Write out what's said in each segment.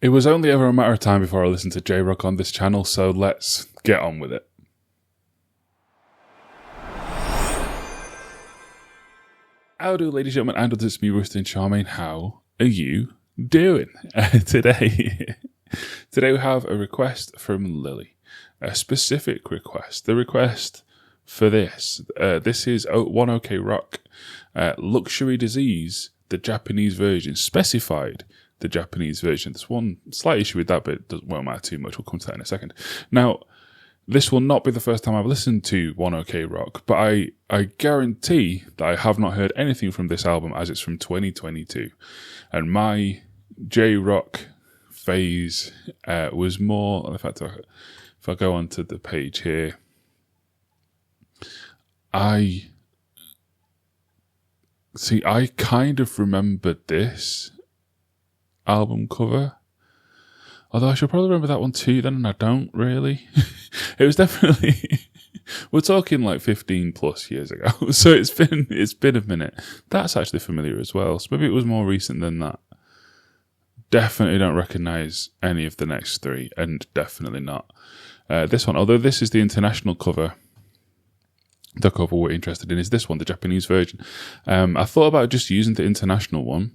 It was only ever a matter of time before I listened to J-Rock on this channel, so let's get on with it. Howdy, ladies and gentlemen, and it's me, Rustin Charmaine. How are you doing? Today we have a request from Lily. A specific request. The request for this. This is One OK Rock. Luxury Disease, the Japanese version. Specified the Japanese version. There's one slight issue with that, but it won't matter too much. We'll come to that in a second. Now, this will not be the first time I've listened to One OK Rock, but I guarantee that I have not heard anything from this album as it's from 2022. And my J-Rock phase was more, in fact, if I go onto the page here, I kind of remembered this album cover. Although I should probably remember that one too, then, and I don't really. It was definitely, we're talking like 15 plus years ago, so it's been a minute. That's actually familiar as well, so maybe it was more recent than that. Definitely don't recognise any of the next three, and definitely not this one. Although this is the international cover. The cover we're interested in is this one, the Japanese version. I thought about just using the international one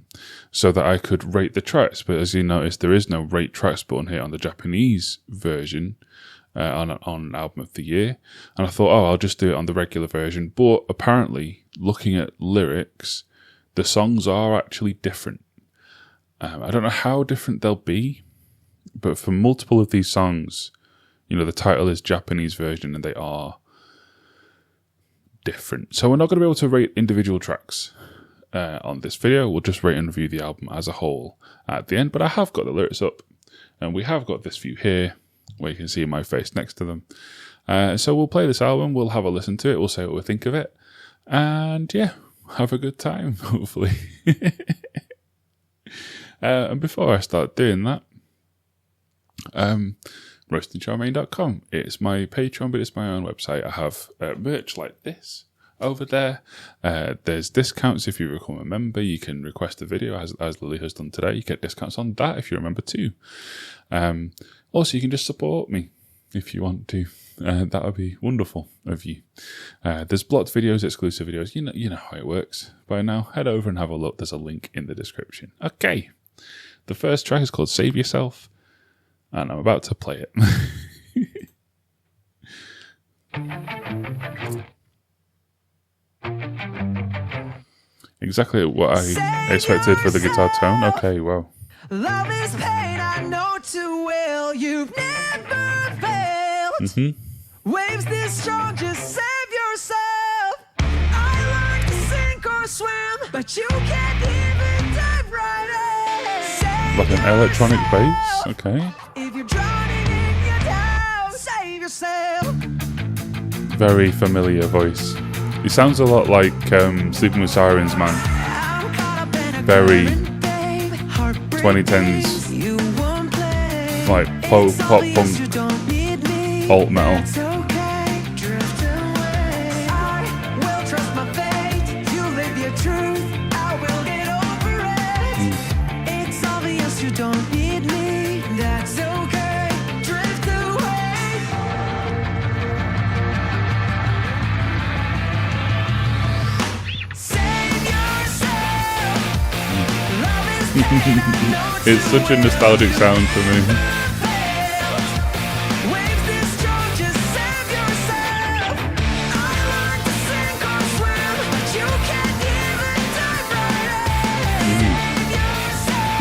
so that I could rate the tracks, but as you notice, there is no rate tracks button here on the Japanese version on Album of the Year. And I thought, I'll just do it on the regular version. But apparently, looking at lyrics, the songs are actually different. I don't know how different they'll be, but for multiple of these songs, the title is Japanese version and they are different. So we're not going to be able to rate individual tracks on this video. We'll just rate and review the album as a whole at the end. But I have got the lyrics up, and we have got this view here where you can see my face next to them. So we'll play this album. We'll have a listen to it. We'll say what we think of it, and yeah, have a good time. Hopefully. And before I start doing that, RustinCharmaine.com. It's my Patreon, but it's my own website. I have merch like this over there. There's discounts if you become a member. You can request a video, as Lily has done today. You get discounts on that if you're a member too. Also, you can just support me if you want to. That would be wonderful of you. There's blocked videos, exclusive videos. You know how it works by now. Head over and have a look. There's a link in the description. Okay. The first track is called Save Yourself. And I'm about to play it. Exactly what I expected for the guitar tone. Okay, wow. Love is pain, I know too well. You've never failed. Waves this strong, just save yourself. I learned to sink or swim, but you can't even dive right in. Like an electronic bass, okay. Very familiar voice. He sounds a lot like Sleeping with Sirens man. Very 2010s, like pop punk, alt metal. It's such a nostalgic sound for me.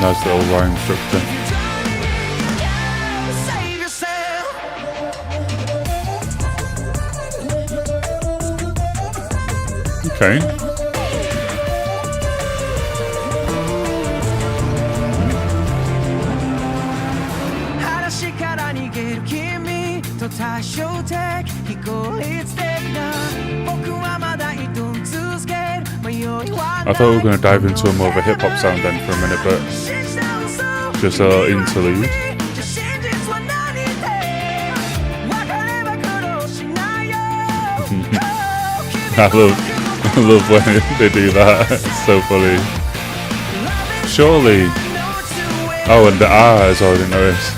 Nice little rhyme structure. Okay. I thought we were going to dive into a more of a hip-hop sound then for a minute, but just a little interlude. I love when they do that. It's so funny. Surely Oh, and the as well, I didn't notice.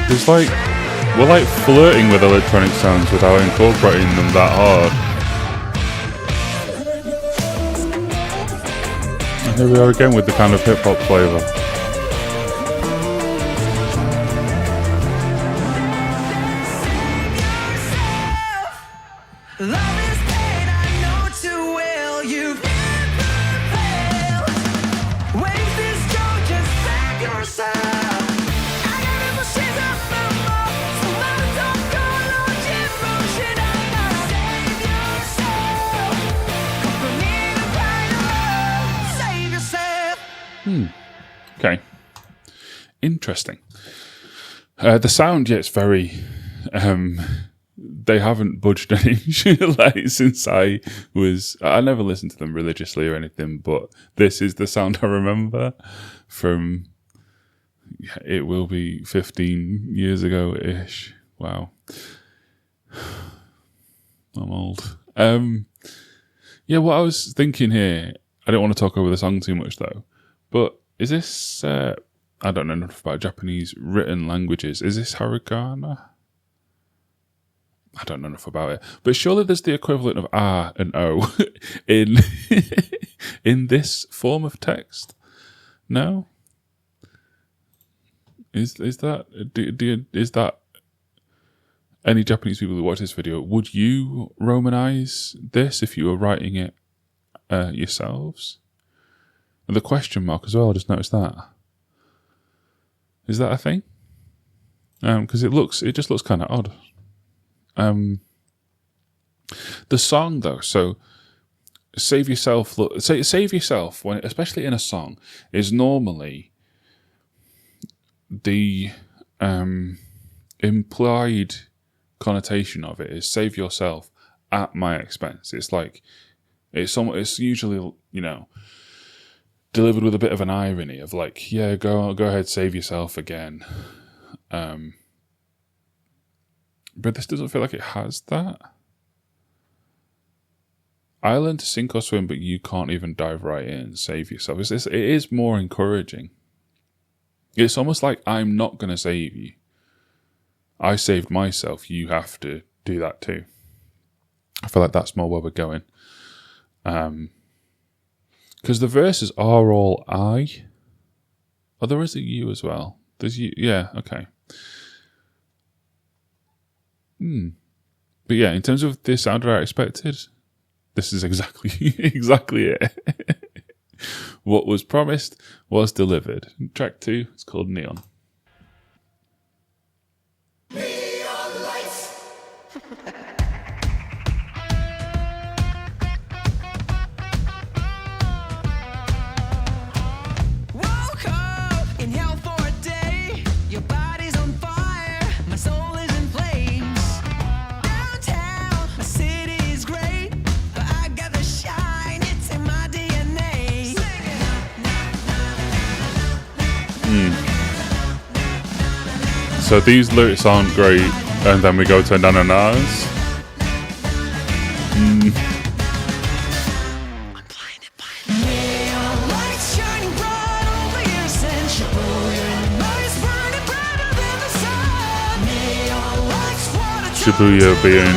It's like, we're like flirting with electronic sounds without incorporating them that hard. And here we are again with the kind of hip hop flavour. Okay. Interesting. The sound, yeah, it's very... they haven't budged an inch like, since I never listened to them religiously or anything, but this is the sound I remember from... It will be 15 years ago-ish. Wow. I'm old. Yeah, what I was thinking here... I don't want to talk over the song too much, though, but... Is this, I don't know enough about Japanese written languages. Is this hiragana? I don't know enough about it. But surely there's the equivalent of A and O in in this form of text. No? Is that is that any Japanese people who watch this video, would you Romanize this if you were writing it yourselves? And the question mark as well, I just noticed that. Is that a thing? Because it just looks kind of odd. The song though, so save yourself, when, especially in a song, is normally the implied connotation of it is save yourself at my expense. It's like it's usually, you know, delivered with a bit of an irony of like, yeah, go ahead, save yourself again. But this doesn't feel like it has that. I learned to sink or swim, but you can't even dive right in and save yourself. It is more encouraging. It's almost like I'm not going to save you. I saved myself. You have to do that too. I feel like that's more where we're going. Because the verses are all I. Oh, there is a you as well. There's you. Yeah, okay. But yeah, in terms of the sound that I expected, this is exactly it. What was promised was delivered. Track 2, it's called Neon. Neon lights. So these lyrics aren't great, and then we go to Nananas. Shibuya being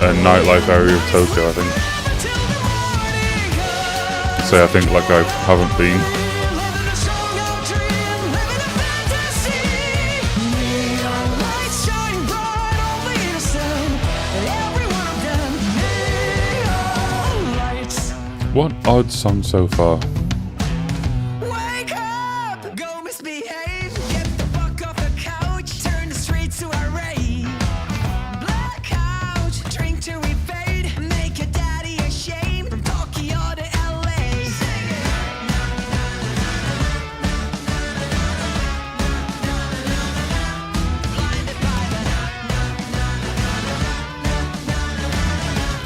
a nightlife area of Tokyo, I think. So I think like I haven't been. What an odd song so far. Wake up, go misbehave, get the fuck off the couch, turn the streets to a rave. Blackout, drink till we fade, make your daddy ashamed from Tokyo to LA. Blinded by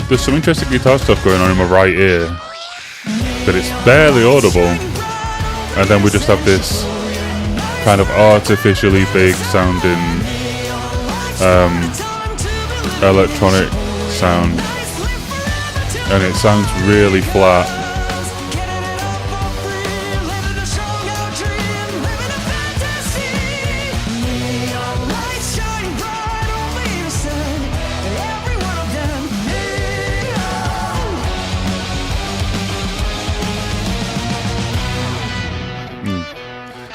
there's some interesting guitar stuff going on in my right ear, but it's barely audible. And then we just have this kind of artificially big sounding electronic sound, and it sounds really flat.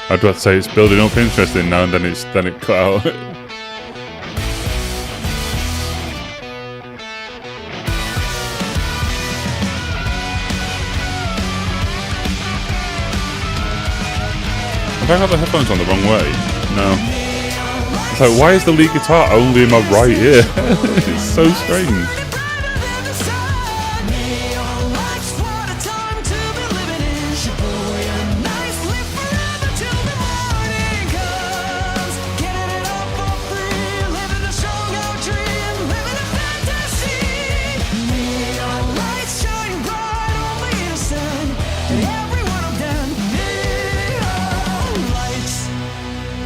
I'd rather say it's building up interesting now, and then it cut out. Have I got the headphones on the wrong way? No. It's like, why is the lead guitar only in my right ear? It's so strange.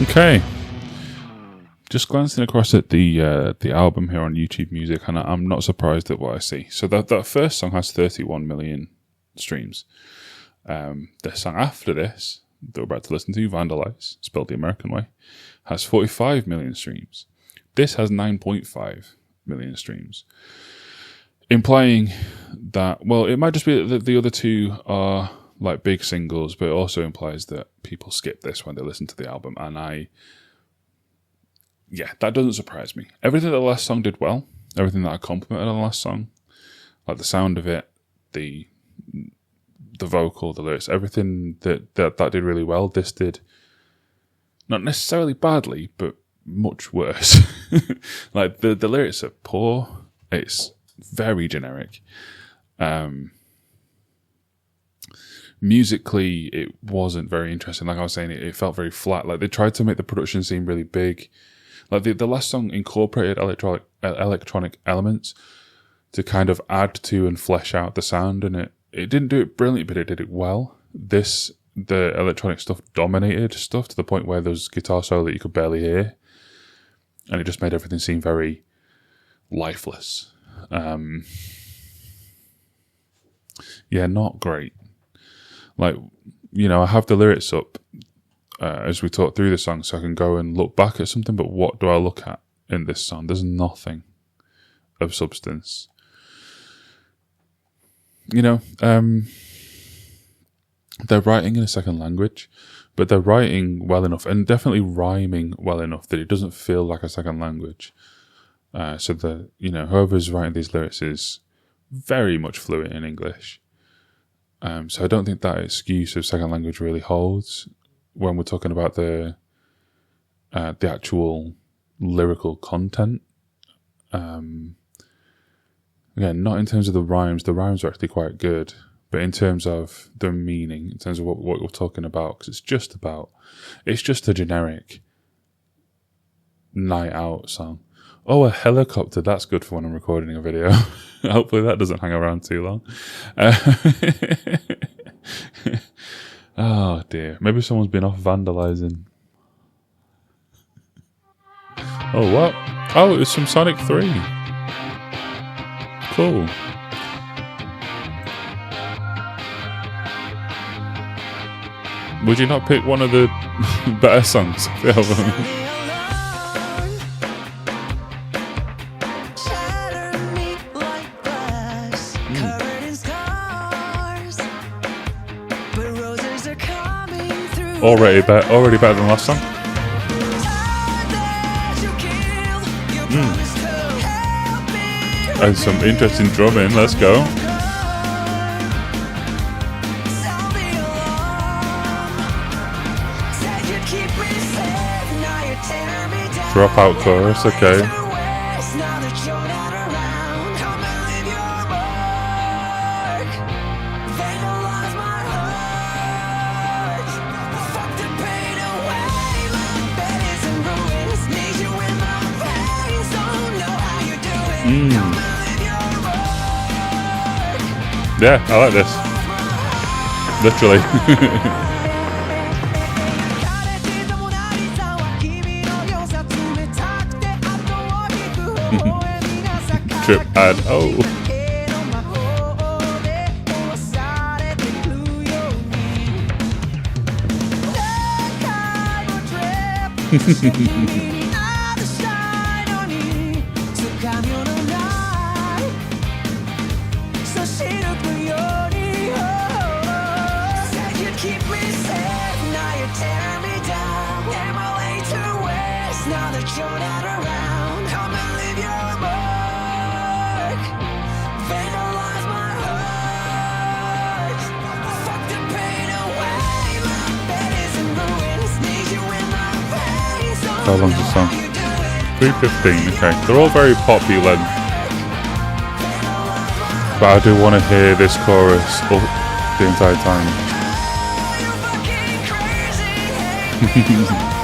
Okay, just glancing across at the album here on YouTube Music, and I'm not surprised at what I see. So that first song has 31 million streams. The song after this, that we're about to listen to, Vandalize, spelled the American way, has 45 million streams. This has 9.5 million streams, implying that, well, it might just be that the other two are like big singles, but it also implies that people skip this when they listen to the album, and that doesn't surprise me. Everything that the last song did well, everything that I complimented on the last song, like the sound of it, the vocal, the lyrics, everything that did really well, this did not necessarily badly, but much worse. Like the lyrics are poor, it's very generic. Musically, it wasn't very interesting. Like I was saying, it felt very flat. Like they tried to make the production seem really big. Like the last song incorporated electronic elements to kind of add to and flesh out the sound, and it didn't do it brilliantly, but it did it well. The electronic stuff dominated stuff to the point where there was guitar solo that you could barely hear, and it just made everything seem very lifeless. Not great. Like, I have the lyrics up as we talk through the song, so I can go and look back at something, but what do I look at in this song? There's nothing of substance. They're writing in a second language, but they're writing well enough, and definitely rhyming well enough that it doesn't feel like a second language. So whoever's writing these lyrics is very much fluent in English. So I don't think that excuse of second language really holds when we're talking about the actual lyrical content. Again, not in terms of the rhymes. The rhymes are actually quite good, but in terms of the meaning, in terms of what we're talking about, because it's just a generic night out song. Oh, a helicopter. That's good for when I'm recording a video. Hopefully that doesn't hang around too long. Oh, dear. Maybe someone's been off vandalizing. Oh, what? Oh, it was from Sonic 3. Cool. Would you not pick one of the better songs of the album? Already better than last song. And some interesting drumming. Let's go. Drop out chorus. Okay. Yeah, I like this. Literally. Trip and oh. Now that you're not around, come and leave your mark. Vandalize my heart. Fuck the pain away. My bed is in ruins. Need you in my face. How long's the song? 3:15. Okay, they're all very poppy length, but I do want to hear this chorus the entire time.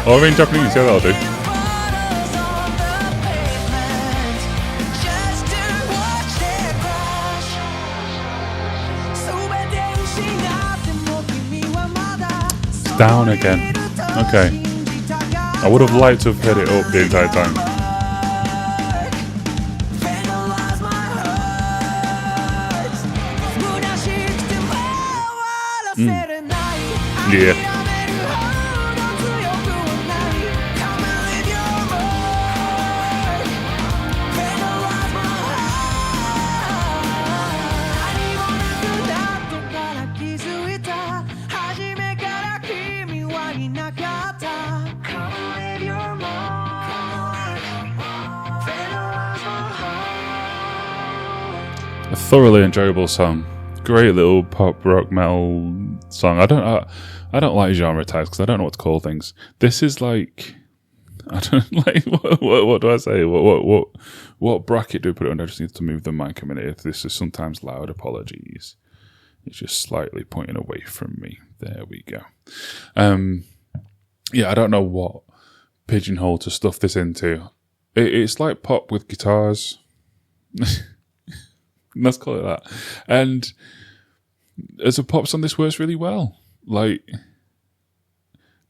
Oh, in Japanese, yeah, that'll do. Down again. Okay. I would have liked to have heard it up the entire time. Yeah. A thoroughly enjoyable song. Great little pop rock metal song. I don't like genre tags because I don't know what to call things. This is like, I don't like what do I say? What bracket do we put it under? I just need to move the mic a minute. If this is sometimes loud, apologies. It's just slightly pointing away from me. There we go. Yeah, I don't know what pigeonhole to stuff this into. It's like pop with guitars. Let's call it that. And as a pop song, this works really well. Like,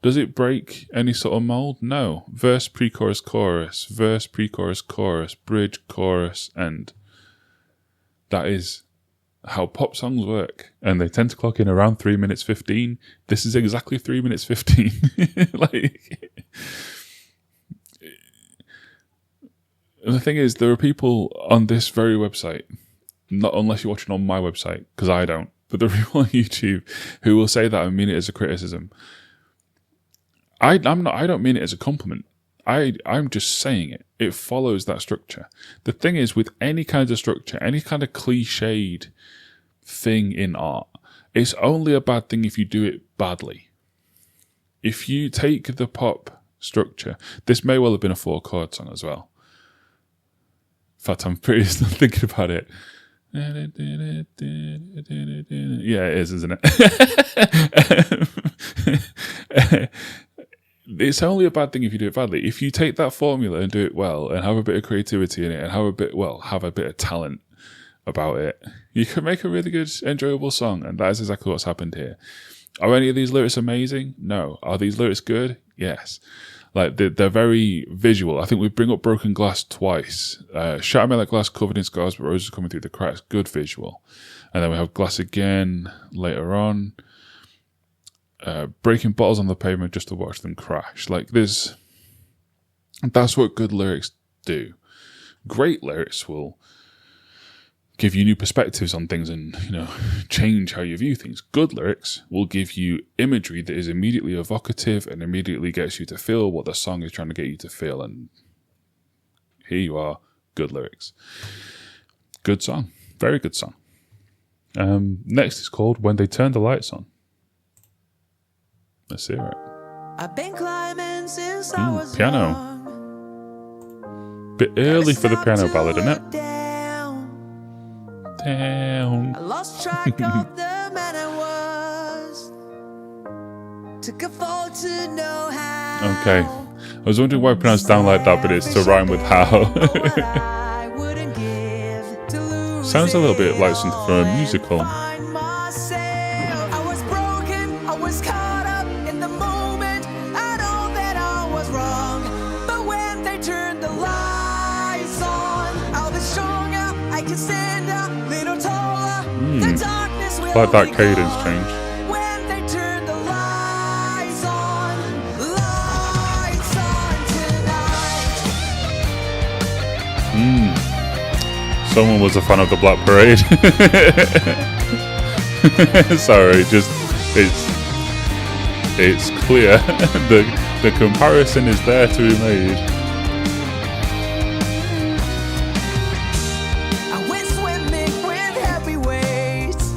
does it break any sort of mold? No. Verse, pre-chorus, chorus. Verse, pre-chorus, chorus. Bridge, chorus, end. That is how pop songs work. And they tend to clock in around 3 minutes 15. This is exactly 3 minutes 15. Like, and the thing is, there are people on this very website, not unless you're watching on my website, because I don't, but there are people on YouTube who will say that and mean it as a criticism. I don't mean it as a compliment. I'm just saying it. It follows that structure. The thing is, with any kind of structure, any kind of cliched thing in art, it's only a bad thing if you do it badly. If you take the pop structure, this may well have been a 4-chord song as well. In fact, I'm pretty still thinking about it. Yeah, it is, isn't it? It's only a bad thing if you do it badly. If you take that formula and do it well and have a bit of creativity in it and have a bit of talent about it, you can make a really good, enjoyable song. And that is exactly what's happened here. Are any of these lyrics amazing? No. Are these lyrics good? Yes. Like, they're very visual. I think we bring up Broken Glass twice. Shatter Me Like Glass covered in scars, but roses coming through the cracks. Good visual. And then we have Glass again later on. Breaking bottles on the pavement just to watch them crash. Like, that's what good lyrics do. Great lyrics will give you new perspectives on things and, change how you view things. Good lyrics will give you imagery that is immediately evocative and immediately gets you to feel what the song is trying to get you to feel. And here you are, good lyrics. Good song. Very good song. Next is called When They Turn the Lights On. Let's hear it. I've been climbing since I was piano. young. Bit early for the piano ballad, isn't it? Down. I lost track of the man I was. Took a fall to know how. Okay. I was wondering why I pronounced down like that, but it's to rhyme with how. Sounds a little bit like something from a musical. Find myself. I was broken, I was caught up in the moment. I know that I was wrong, but when they turned the lights on, I'll be stronger. I can stand a little taller. The darkness will Like that be cadence gone. change. When they turn the lights on tonight. Someone was a fan of the Black Parade. Sorry, just it's clear. the comparison is there to be made. I went swimming with heavy weights.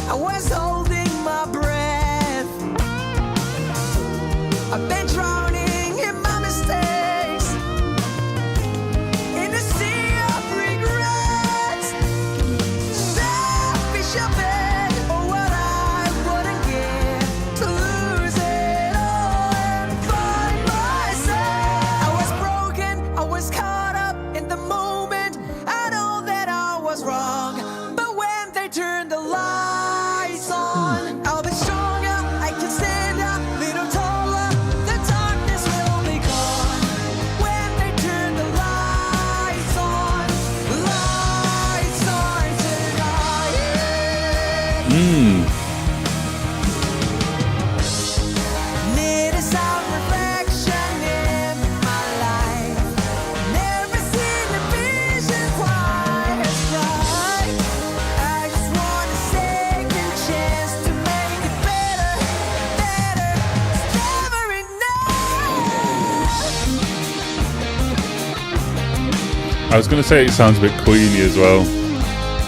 I was holding my breath. I've been drowning in my mistakes, in a sea of regrets. Selfish of it, or what I wouldn't give to lose it all and find myself. I was broken, I was caught up in the moment. I know that I was wrong, but when they turn the lights on, I'll be stronger. I can stand a little taller. The darkness will be gone when they turn the lights on tonight. Need a self-reflection in my life. Never seen a vision quite as bright. I just want a second chance to make it better. It's never enough. I was going to say it sounds a bit Queeny as well,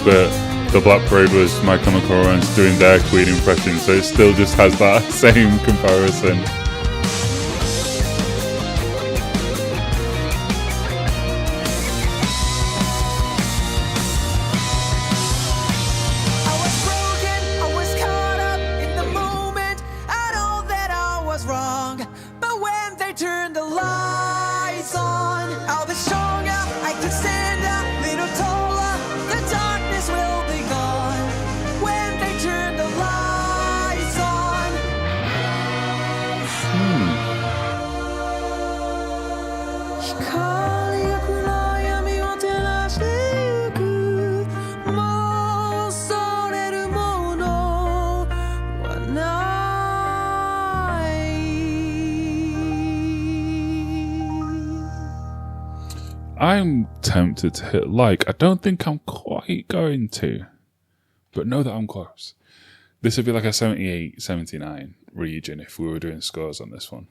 but the Black Parade was My Chemical Romance doing their Queen impression, so it still just has that same comparison. I was broken, I was caught up in the moment. I know that I was wrong, but when they turn the lights on, I'll be stronger. I can stand a little taller. The darkness will be gone when they turn the lights on. I'm tempted to hit like. I don't think I'm quite going to, but know that I'm close. This would be like a 78, 79 region if we were doing scores on this one.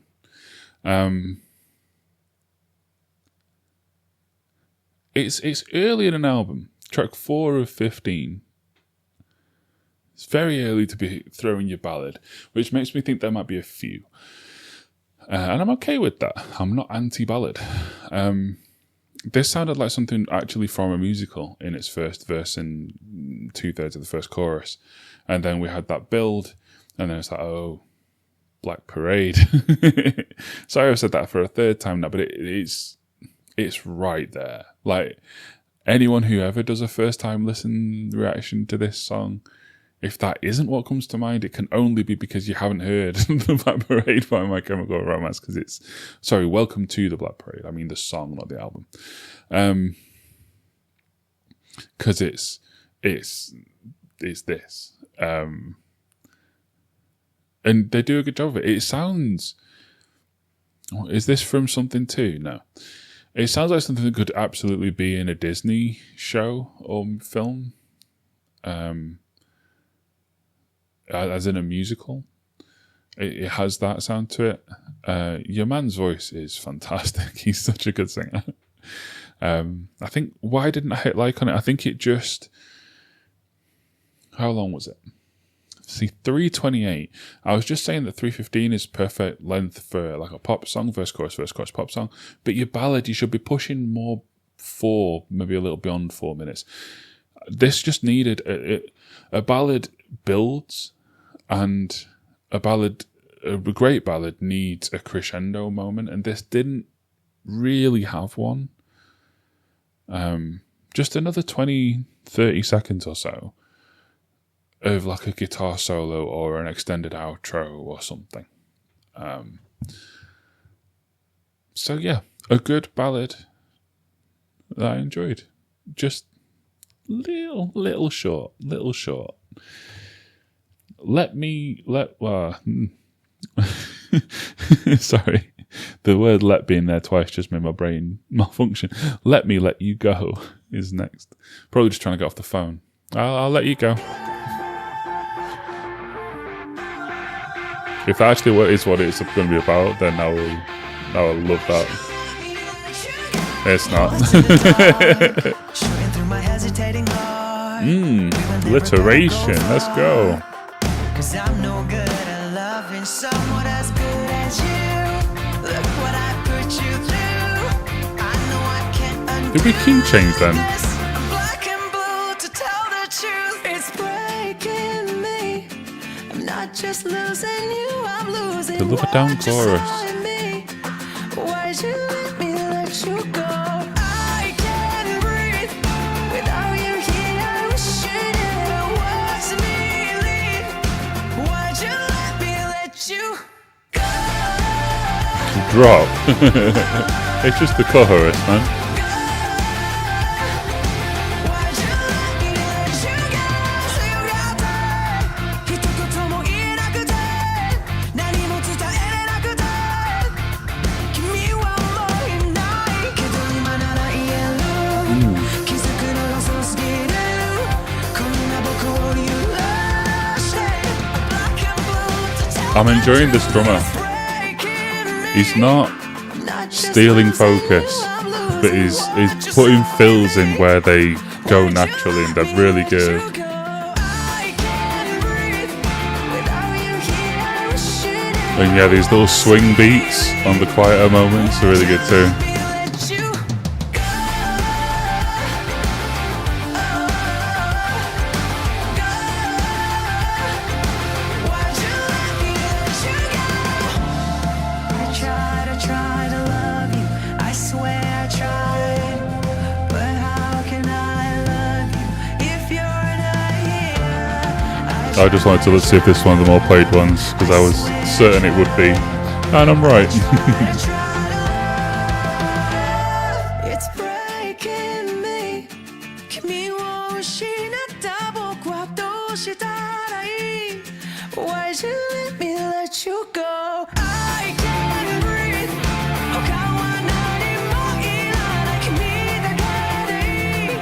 It's early in an album, track 4 of 15. It's very early to be throwing your ballad, which makes me think there might be a few. And I'm okay with that. I'm not anti-ballad. This sounded like something actually from a musical in its first verse and 2/3 of the first chorus. And then we had that build, and then it's like, oh, Black Parade. Sorry I've said that for a third time now, but it's right there. Like, anyone who ever does a first time listen reaction to this song, if that isn't what comes to mind, it can only be because you haven't heard the Black Parade by My Chemical Romance, because it's, sorry, Welcome to the Black Parade. I mean the song, not the album. Because it's this. And they do a good job of it. It sounds, is this from something too? No. It sounds like something that could absolutely be in a Disney show or film. As in a musical. It has that sound to it. Your man's voice is fantastic. He's such a good singer. I think, why didn't I hit like on it? I think it just, how long was it? See, 3:28. I was just saying that 3:15 is perfect length for like a pop song, verse, chorus, pop song. But your ballad, you should be pushing more 4, maybe a little beyond 4 minutes. This just needed, a ballad builds, and a great ballad needs a crescendo moment, and this didn't really have one. just another 20, 30 seconds or so of like a guitar solo or an extended outro or something. So yeah, a good ballad that I enjoyed. Just little short. Sorry. The word "let" being there twice just made my brain malfunction. Let Me Let You Go is next. Probably just trying to get off the phone. I'll let you go. If that actually is what it's going to be about, then I will love that. It's not. Alliteration. Let's go. 'Cause I'm no good at loving someone as good as you. Look what I put you through. I know I can't undo. Did we key change then? I'm black and blue to tell the truth. It's breaking me. I'm not just losing you, I'm losing The Love It Down what you chorus. saw in me. Why'd you let me let you go? I can't breathe without you here. I wish you never was me. Leave. Why'd you let me let you go? Drop. It's just the chorus, man. Why'd you let me let you go? So you got that. 一言も言えなくて、何も伝えれなくて、君はもういないけど今なら言える。気づくのが遅すぎる。こんな僕を許して。Black and blue to tell I'm enjoying this drummer. He's not stealing focus, but he's putting fills in where they go naturally, and they're really good. And yeah, these little swing beats on the quieter moments are really good too. I tried to love you. I swear I tried. But how can I love you if you're not here? I just wanted to see if this is one of the more played ones, because I was certain it would be. And I'm right. It's breaking me. 君を失った僕はどうしたらいい? Why'd you let me let you go? I can't breathe. 他は何もいらない君だけでいい.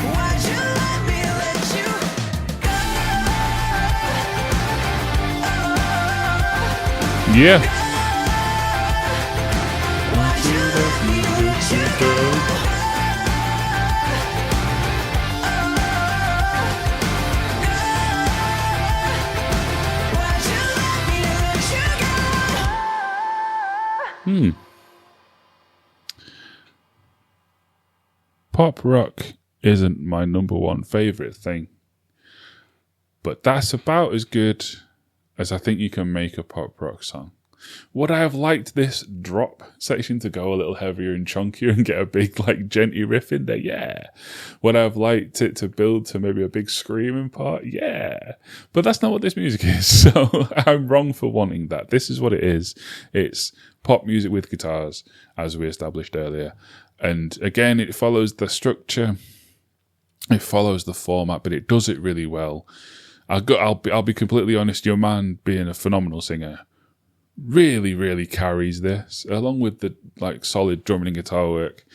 Why'd you let me let you go? Yeah. Why'd you let me let you go? Why'd you let me let you go? Pop rock isn't my number one favourite thing, but that's about as good as I think you can make a pop rock song. Would I have liked this drop section to go a little heavier and chunkier and get a big, like, genty riff in there? Yeah. Would I have liked it to build to maybe a big screaming part? Yeah. But that's not what this music is, so I'm wrong for wanting that. This is what it is. It's pop music with guitars, as we established earlier. And again, it follows the structure, it follows the format, but it does it really well. I'll be completely honest, your man, being a phenomenal singer, really, really carries this, along with the like solid drumming and guitar work.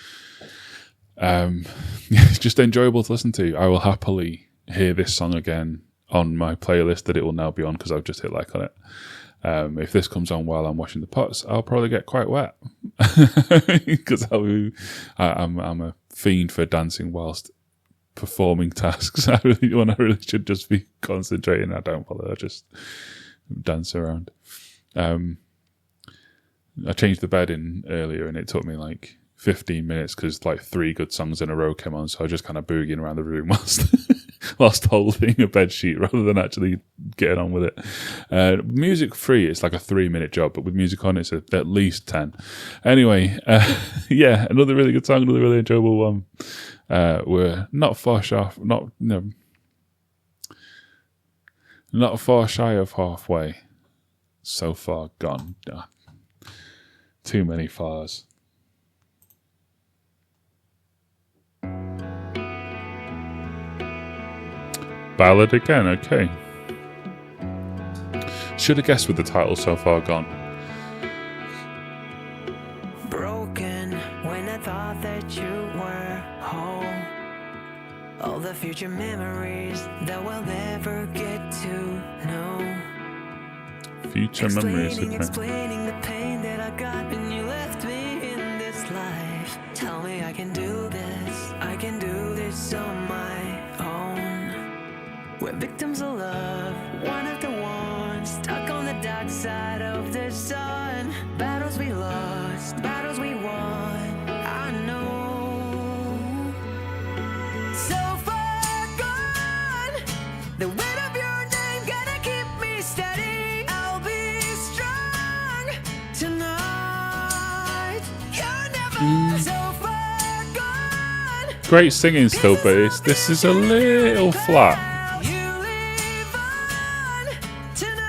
It's just enjoyable to listen to. I will happily hear this song again on my playlist that it will now be on, because I've just hit like on it. If this comes on while I'm washing the pots, I'll probably get quite wet, because I'm a fiend for dancing whilst performing tasks. When I really should just be concentrating, I don't bother. I just dance around. I changed the bed in earlier, and it took me like 15 minutes because like 3 good songs in a row came on. So I was just kind of boogieing around the room whilst holding a bed sheet rather than actually getting on with it. Music free, it's like a 3-minute job, but with music on, it's at least 10. Anyway, yeah, another really good song, another really enjoyable one. We're not far shy, not far shy of halfway. So far gone. Too many fars. Ballad again, okay. Should have guessed with the title So Far Gone. Broken when I thought that you were home. All the future memories that we'll never get to know. Future memories, okay. Explaining the pain that I got when you left me in this life. Tell me I can do this on my own. We're victims of love, one after one, stuck on the dark side of the sun. Battles we lost, battles we won, I know. So far gone, the weight of your name gonna keep me steady. I'll be strong tonight. You're never so far gone. Great singing still, but this is a little flat. You leave on tonight.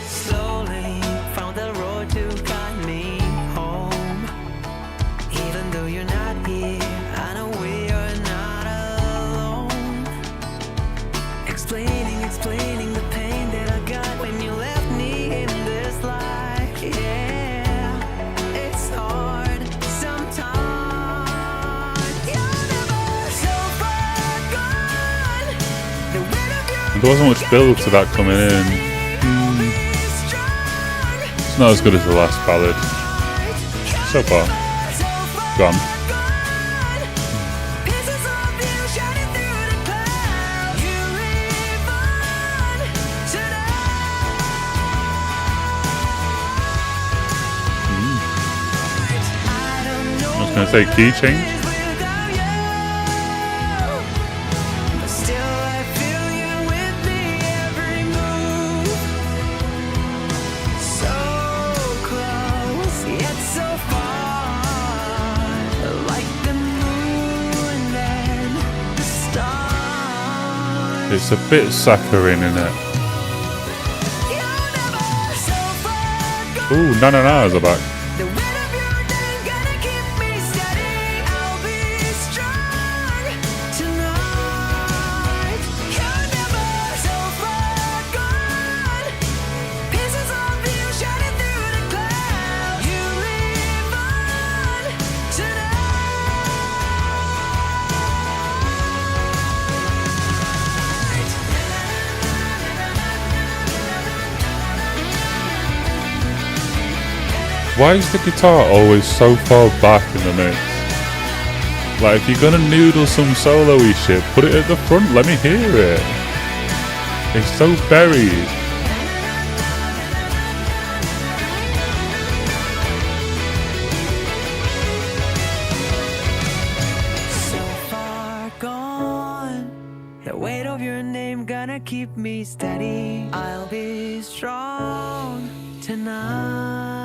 Slowly found the road to guide me home. Even though you're not here, I know we are not alone. Explaining the pain that I got when you left me in this life. Yeah, it's hard sometimes. You're never so far gone. The weight of your There wasn't much build to that coming in. It's not as good as the last ballad. So far gone. I was going to say key change. It's a bit saccharine in it. Ooh, na-na-nas are back. The weight of your name gonna keep me steady. I'll be strong tonight. You're never so far gone. Pieces of you shining through the clouds. You live on Why is the guitar always so far back in the mix? Like, if you're gonna noodle some solo-y shit, put it at the front, let me hear it. It's so buried. so far gone. The weight of your name gonna keep me steady. I'll be strong tonight.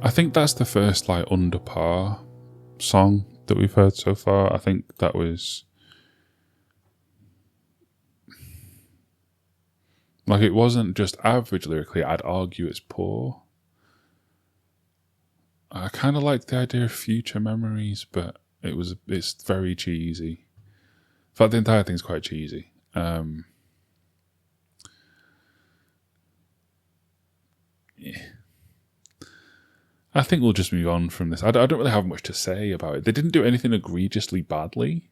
I think that's the first, like, under par song that we've heard so far. I think that was... like, it wasn't just average lyrically, I'd argue it's poor. I kind of like the idea of future memories, but it's very cheesy. In fact, the entire thing's quite cheesy. Yeah. I think we'll just move on from this. I don't really have much to say about it. They didn't do anything egregiously badly,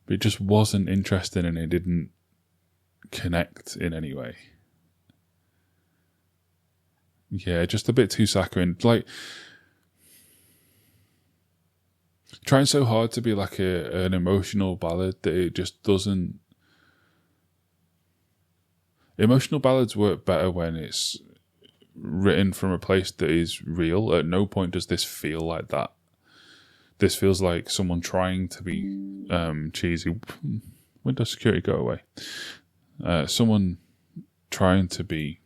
but it just wasn't interesting and it didn't connect in any way. Yeah, just a bit too saccharine. Like, trying so hard to be like an emotional ballad that it just doesn't. Emotional ballads work better when it's written from a place that is real. At no point does this feel like that. This feels like someone trying to be cheesy. When does security go away? Someone trying to be,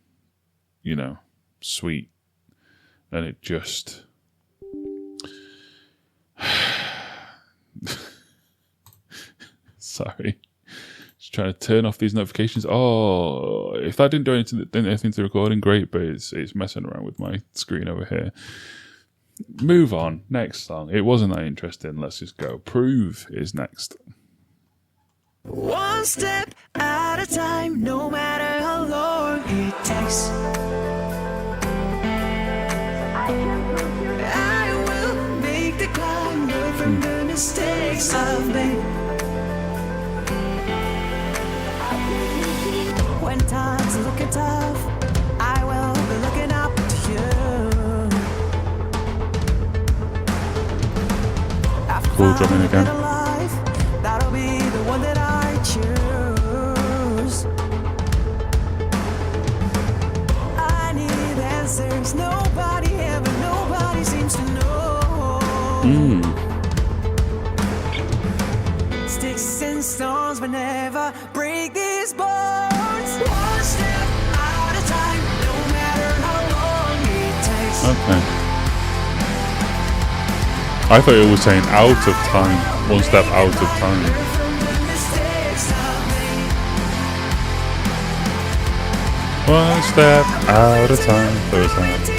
sweet, and it just Sorry. Just trying to turn off these notifications. Oh, if that didn't do anything to the recording, great, but it's messing around with my screen over here. Move on. Next song. It wasn't that interesting. Let's just go. Prove is next. One step at a time, no matter how long it takes. I will make the climb, learn from the mistakes I've made. When times are looking tough, I will be looking up to you. After Cool drumming again. life, that'll be the one that I choose. I need answers. Nobody seems to know. Sticks and stones will never break these bones. One step at a time, no matter how long it takes. Okay. I thought it was saying out of time. One step out of time. One step out of time. So it's that.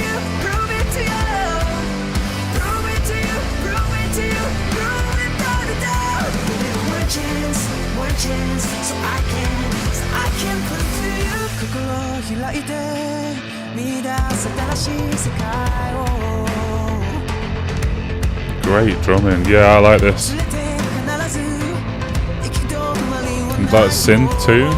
Great drumming. Yeah, I like this. And that synth too.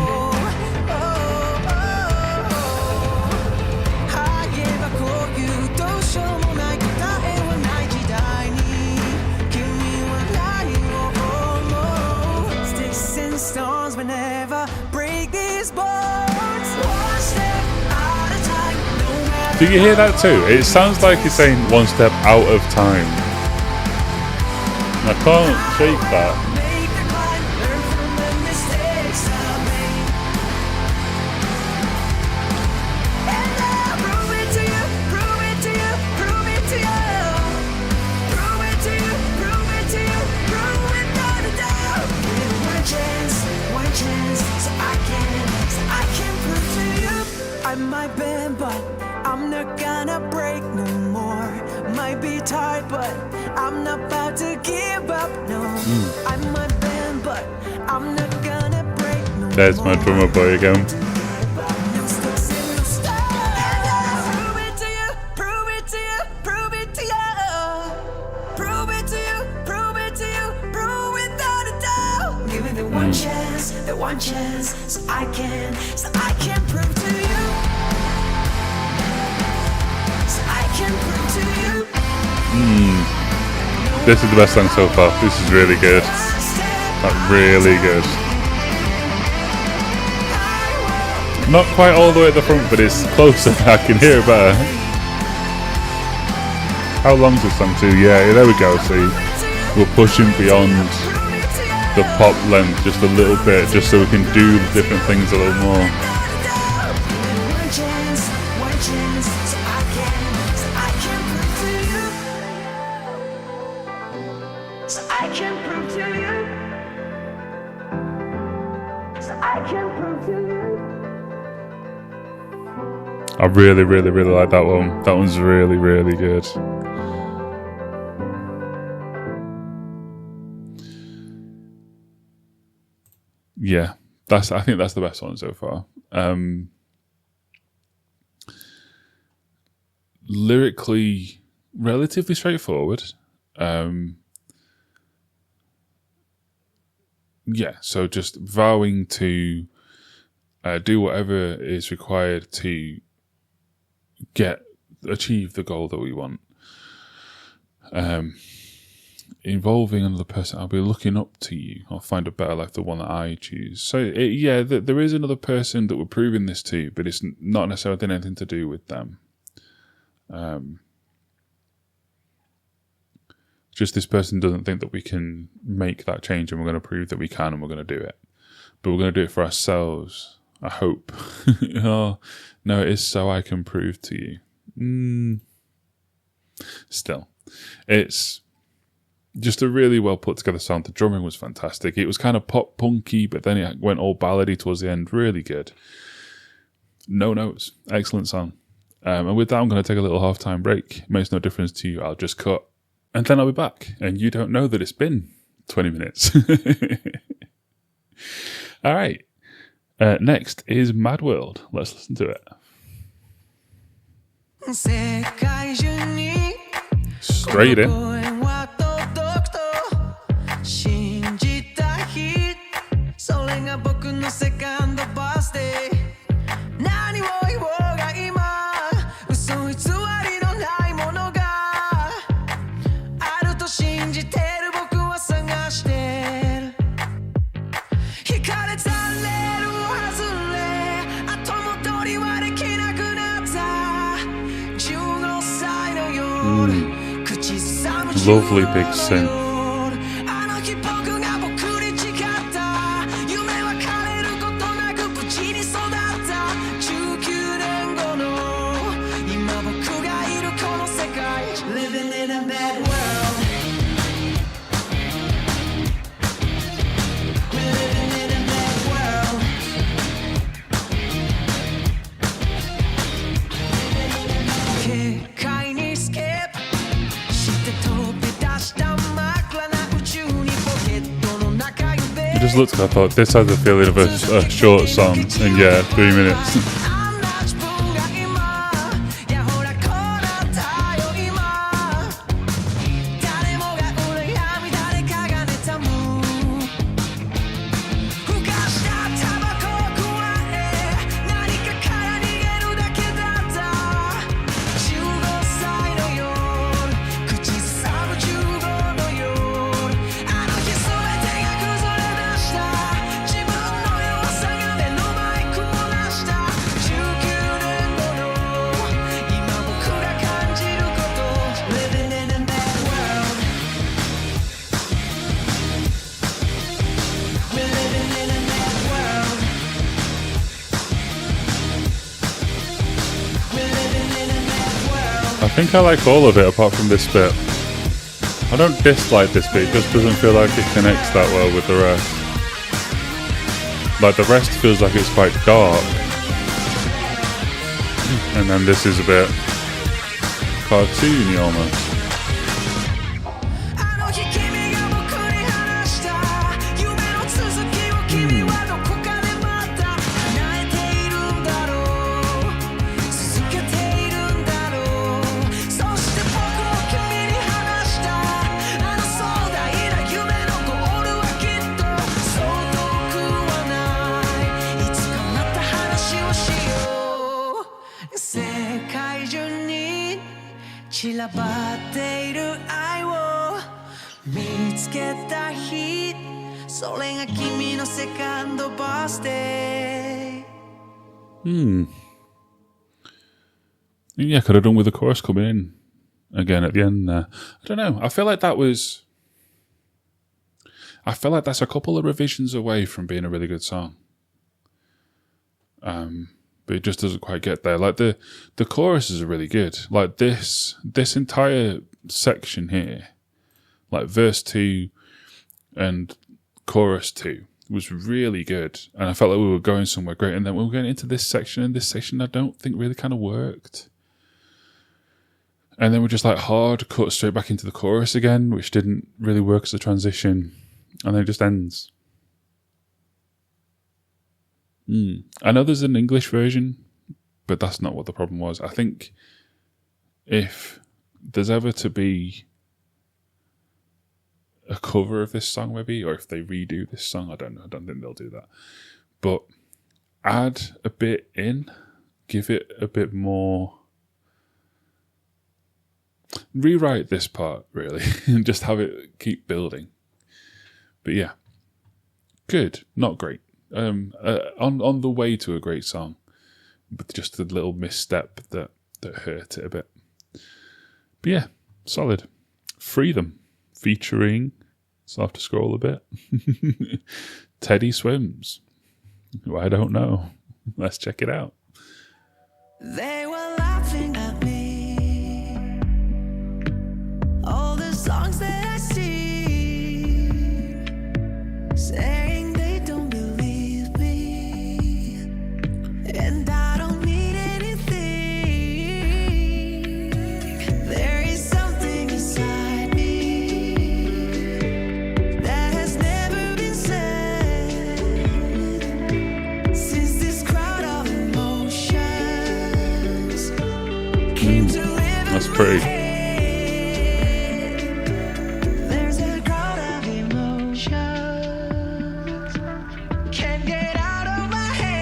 Do you hear that too? It sounds like he's saying one step out of time. I can't shake that. I might bend, but I'm not gonna break no more. Might be tired, but I'm not about to give up, no. I might bend, but I'm not gonna break no more. There's my drummer boy again. One chance, so I can prove to you. So I can prove to you. This is the best song so far. This is really good. Like, really good. Not quite all the way at the front, but it's closer. I can hear it better. How long's this song to? Yeah, there we go. See, we're pushing beyond the pop length just a little bit, just so we can do different things a little more. I really, really, really like that one. That one's really, really good. Yeah, I think that's the best one so far. Lyrically, relatively straightforward. Yeah, so just vowing to do whatever is required to achieve the goal that we want. Involving another person, I'll be looking up to you. I'll find a better life, the one that I choose. So, there is another person that we're proving this to, but it's not necessarily anything to do with them. Just this person doesn't think that we can make that change, and we're going to prove that we can, and we're going to do it. But we're going to do it for ourselves, I hope. Oh, no, it is so I can prove to you. Still, it's just a really well put together sound. The drumming was fantastic. It was kind of pop punky, but then it went all ballady towards the end. Really good. No notes. Excellent song. And with that, I'm going to take a little halftime break. It makes no difference to you. I'll just cut. And then I'll be back. And you don't know that it's been 20 minutes. All right. Next is Mad World. Let's listen to it. Straight in. Lovely big synth. It just looked, I thought, this has the feeling of a short song, and yeah, 3 minutes. I think I like all of it apart from this bit. I don't dislike this bit, it just doesn't feel like it connects that well with the rest. Like the rest feels like it's quite dark. And then this is a bit cartoony almost. Yeah, could have done with the chorus coming in again at the end there. I don't know. I feel like that's a couple of revisions away from being a really good song. But it just doesn't quite get there. Like the choruses are really good. Like this entire section here, like verse 2 and chorus 2 was really good. And I felt like we were going somewhere great. And then we were going into this section, and this section I don't think really kind of worked. And then we're just like hard cut straight back into the chorus again, which didn't really work as a transition. And then it just ends. I know there's an English version, but that's not what the problem was. I think if there's ever to be a cover of this song maybe, or if they redo this song, I don't know. I don't think they'll do that. But add a bit in, give it a bit more. Rewrite this part, really, and just have it keep building. But yeah, good, not great. On the way to a great song, but just a little misstep that hurt it a bit. But yeah, solid. Freedom, featuring, so I have to scroll a bit. Teddy Swims. Who I don't know. Let's check it out. They were laughing at me. All the songs that I see pretty. There's a crowd of emotions can't get out of my head,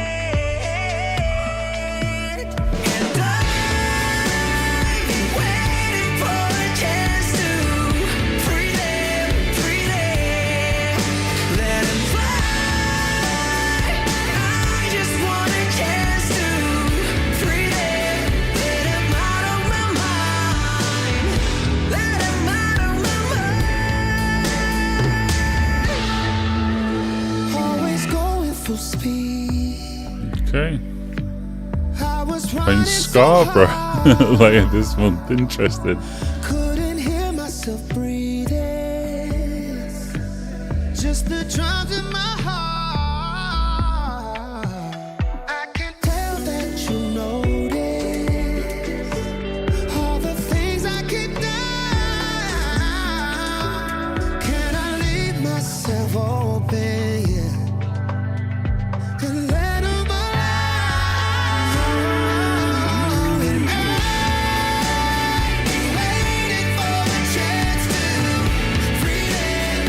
and I've been waiting for a chance to free them, let them fly. I just want a chance to free them, let them out of my mind, let them out of my mind. Always going full speed. Okay. I was Playing running so Scarborough hard, later this month. Interesting. couldn't hear myself breathing. Just the drums in my heart. I can tell that you notice all the things I keep down. Can I leave myself open, yeah, and let 'em alive? And I've been waiting for a chance to free them,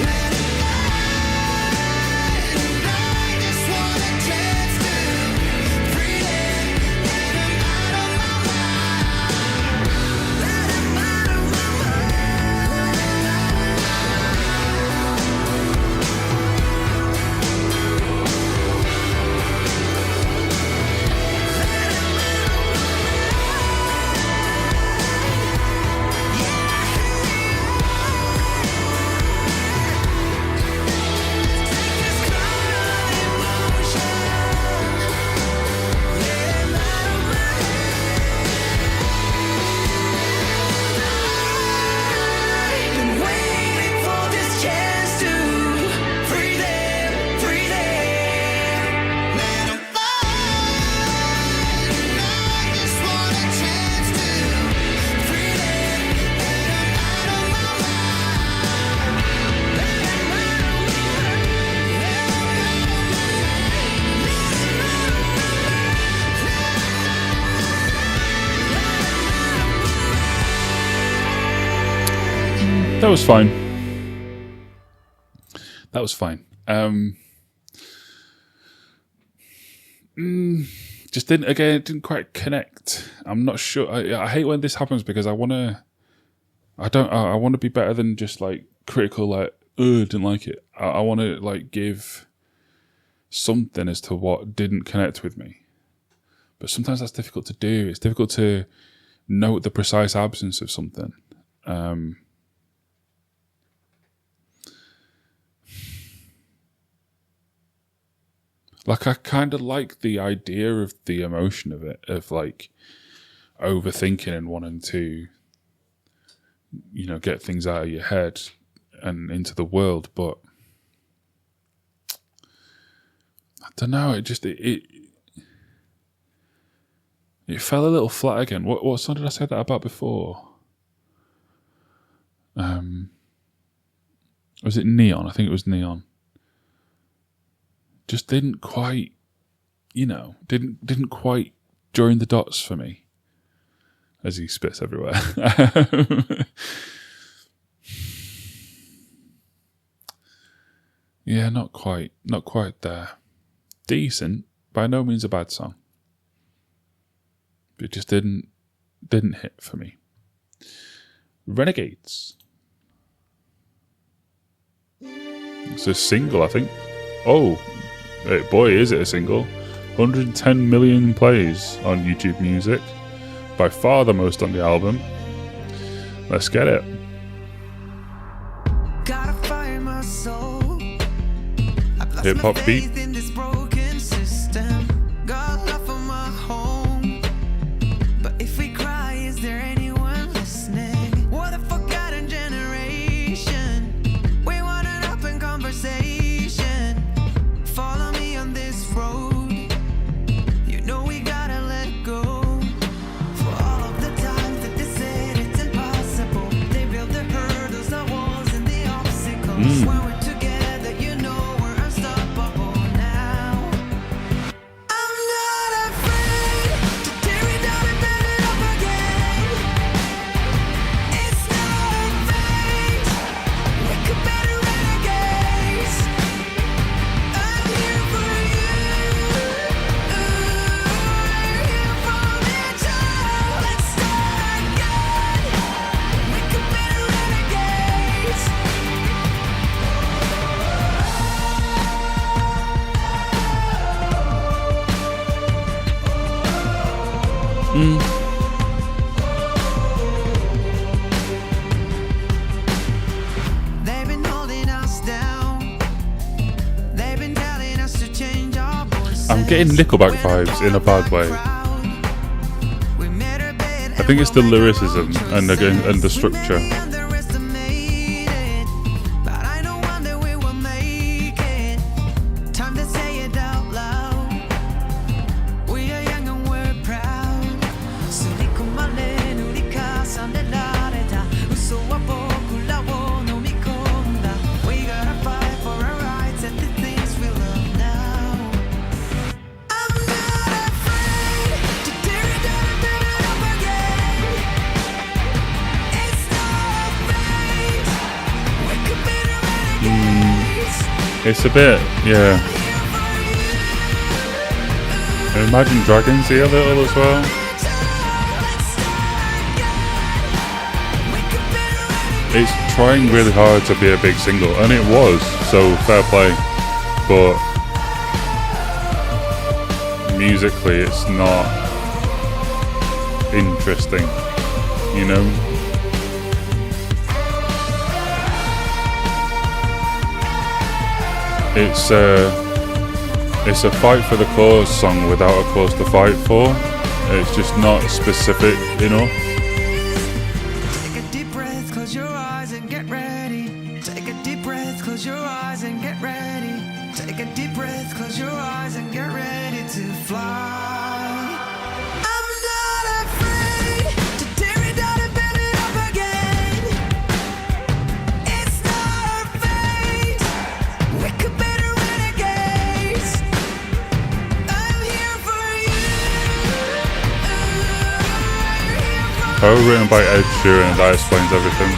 let 'em fly. And I just want a chance to free them, let 'em out of my mind, let 'em out of my I've been waiting for this chance to free them, let 'em fly. And I just want a chance to free them, let 'em out of my mind, let 'em out of my That was fine. That was fine. Just didn't quite connect. I'm not sure. I hate when this happens because I want to be better than just like critical, like, didn't like it. I want to like give something as to what didn't connect with me. But sometimes that's difficult to do. It's difficult to note the precise absence of something. Like, I kind of like the idea of the emotion of it, of like overthinking and wanting to, get things out of your head and into the world. But I don't know. It just it fell a little flat again. What song did I say that about before? Was it Neon? I think it was Neon. Just didn't quite, didn't quite join the dots for me. As he spits everywhere. Yeah, not quite there. Decent, by no means a bad song. But it just didn't hit for me. Renegades. It's a single, I think. Oh, boy, is it a single. 110 million plays on YouTube Music. By far the most on the album. Let's get it. Gotta find my soul. Hip hop beat. In this broken system. Got love for my home. But if we cry, is there anyone listening? What a forgotten generation. We want an open conversation. Follow me on this road. You know we gotta let go. For all of the times that they said it's impossible. They built the hurdles, the walls, and the obstacles. When we're together, you know we're unstoppable now. I'm getting Nickelback vibes in a bad way. I think it's the lyricism and the structure. It's a bit, yeah. Imagine Dragons here a little as well. It's trying really hard to be a big single, and it was, so fair play. But musically, it's not interesting, you know? It's a fight for the cause song without a cause to fight for. It's just not specific enough. Take a deep breath, close your eyes and get ready. Take a deep breath, close your eyes and get ready. Take a deep breath, close your eyes and get ready to fly. I'm not afraid to tear it down and build it up again. It's not our fate. We could be the renegades. I'm here for you. Oh, written by Ed Sheeran, that explains everything.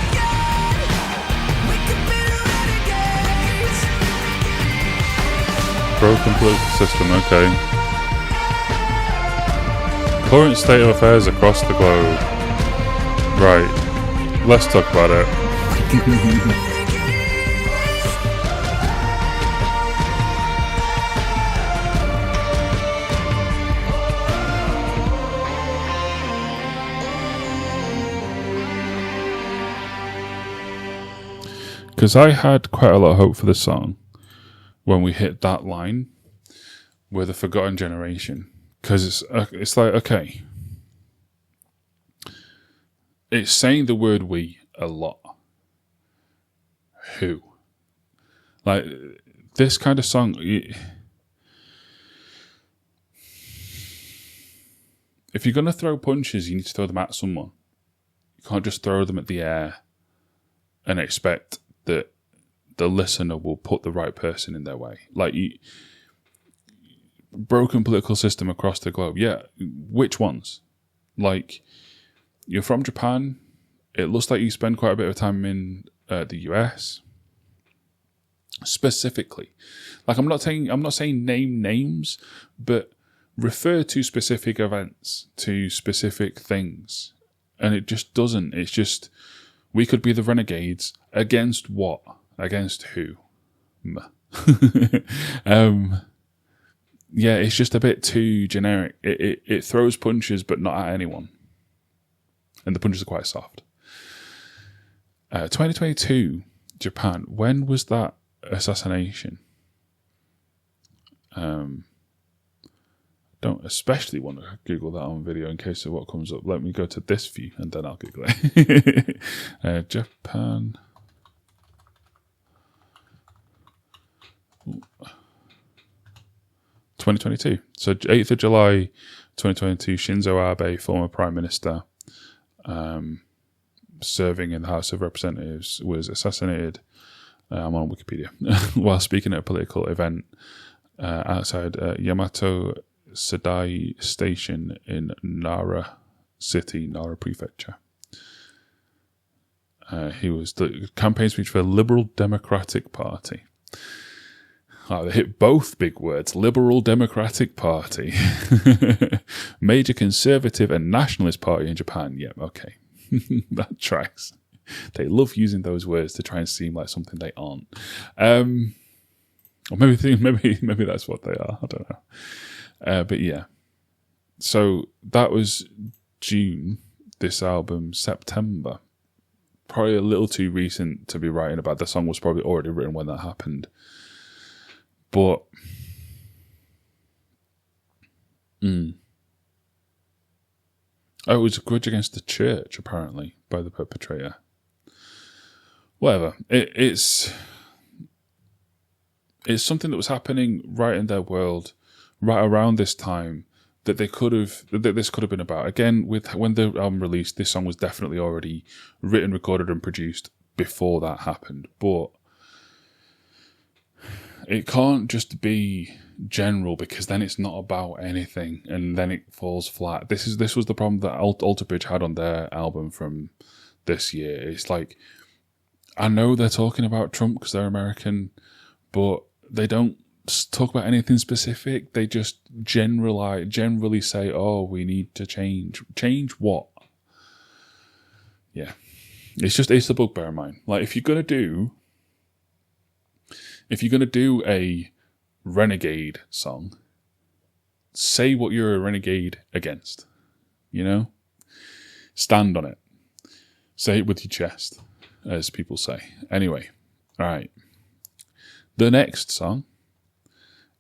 We could be the renegades. Broken political system, okay. Current state of affairs across the globe. Right, let's talk about it. Because I had quite a lot of hope for this song when we hit that line with the Forgotten Generation. Because it's like, okay, it's saying the word we a lot. Who? Like, this kind of song, if you're going to throw punches, you need to throw them at someone. You can't just throw them at the air and expect that the listener will put the right person in their way. Like, broken political system across the globe. Yeah, which ones? Like, you're from Japan. It looks like you spend quite a bit of time in the US. Specifically. Like, I'm not saying name names, but refer to specific events, to specific things. And it just doesn't. It's just, we could be the renegades. Against what? Against who? Yeah, it's just a bit too generic. It throws punches, but not at anyone. And the punches are quite soft. 2022, Japan. When was that assassination? Don't especially want to Google that on video in case of what comes up. Let me go to this view and then I'll Google it. Japan. 2022. So 8th of July 2022, Shinzo Abe, former Prime Minister, serving in the House of Representatives, was assassinated, I'm on Wikipedia, while speaking at a political event outside Yamato Sadai Station in Nara City, Nara Prefecture. He was the campaign speech for the Liberal Democratic Party. Oh, they hit both big words. Liberal Democratic Party. Major conservative and nationalist party in Japan. Yep, okay. That tracks. They love using those words to try and seem like something they aren't. Or maybe that's what they are. I don't know. But yeah. So that was June. This album, September. Probably a little too recent to be writing about. The song was probably already written when that happened. But Mm. Oh, it was a grudge against the church, apparently, by the perpetrator. Whatever. It's something that was happening right in their world, right around this time, that this could have been about. Again, when the album released, this song was definitely already written, recorded, and produced before that happened. But it can't just be general, because then it's not about anything, and then it falls flat. This was the problem that Alter Bridge had on their album from this year. It's like, I know they're talking about Trump because they're American, but they don't talk about anything specific. They just generally say, "Oh, we need to change." Change what? Yeah, it's the bugbear of mine. Like, if you're gonna do a renegade song, say what you're a renegade against. You know, stand on it. Say it with your chest, as people say. Anyway, all right. The next song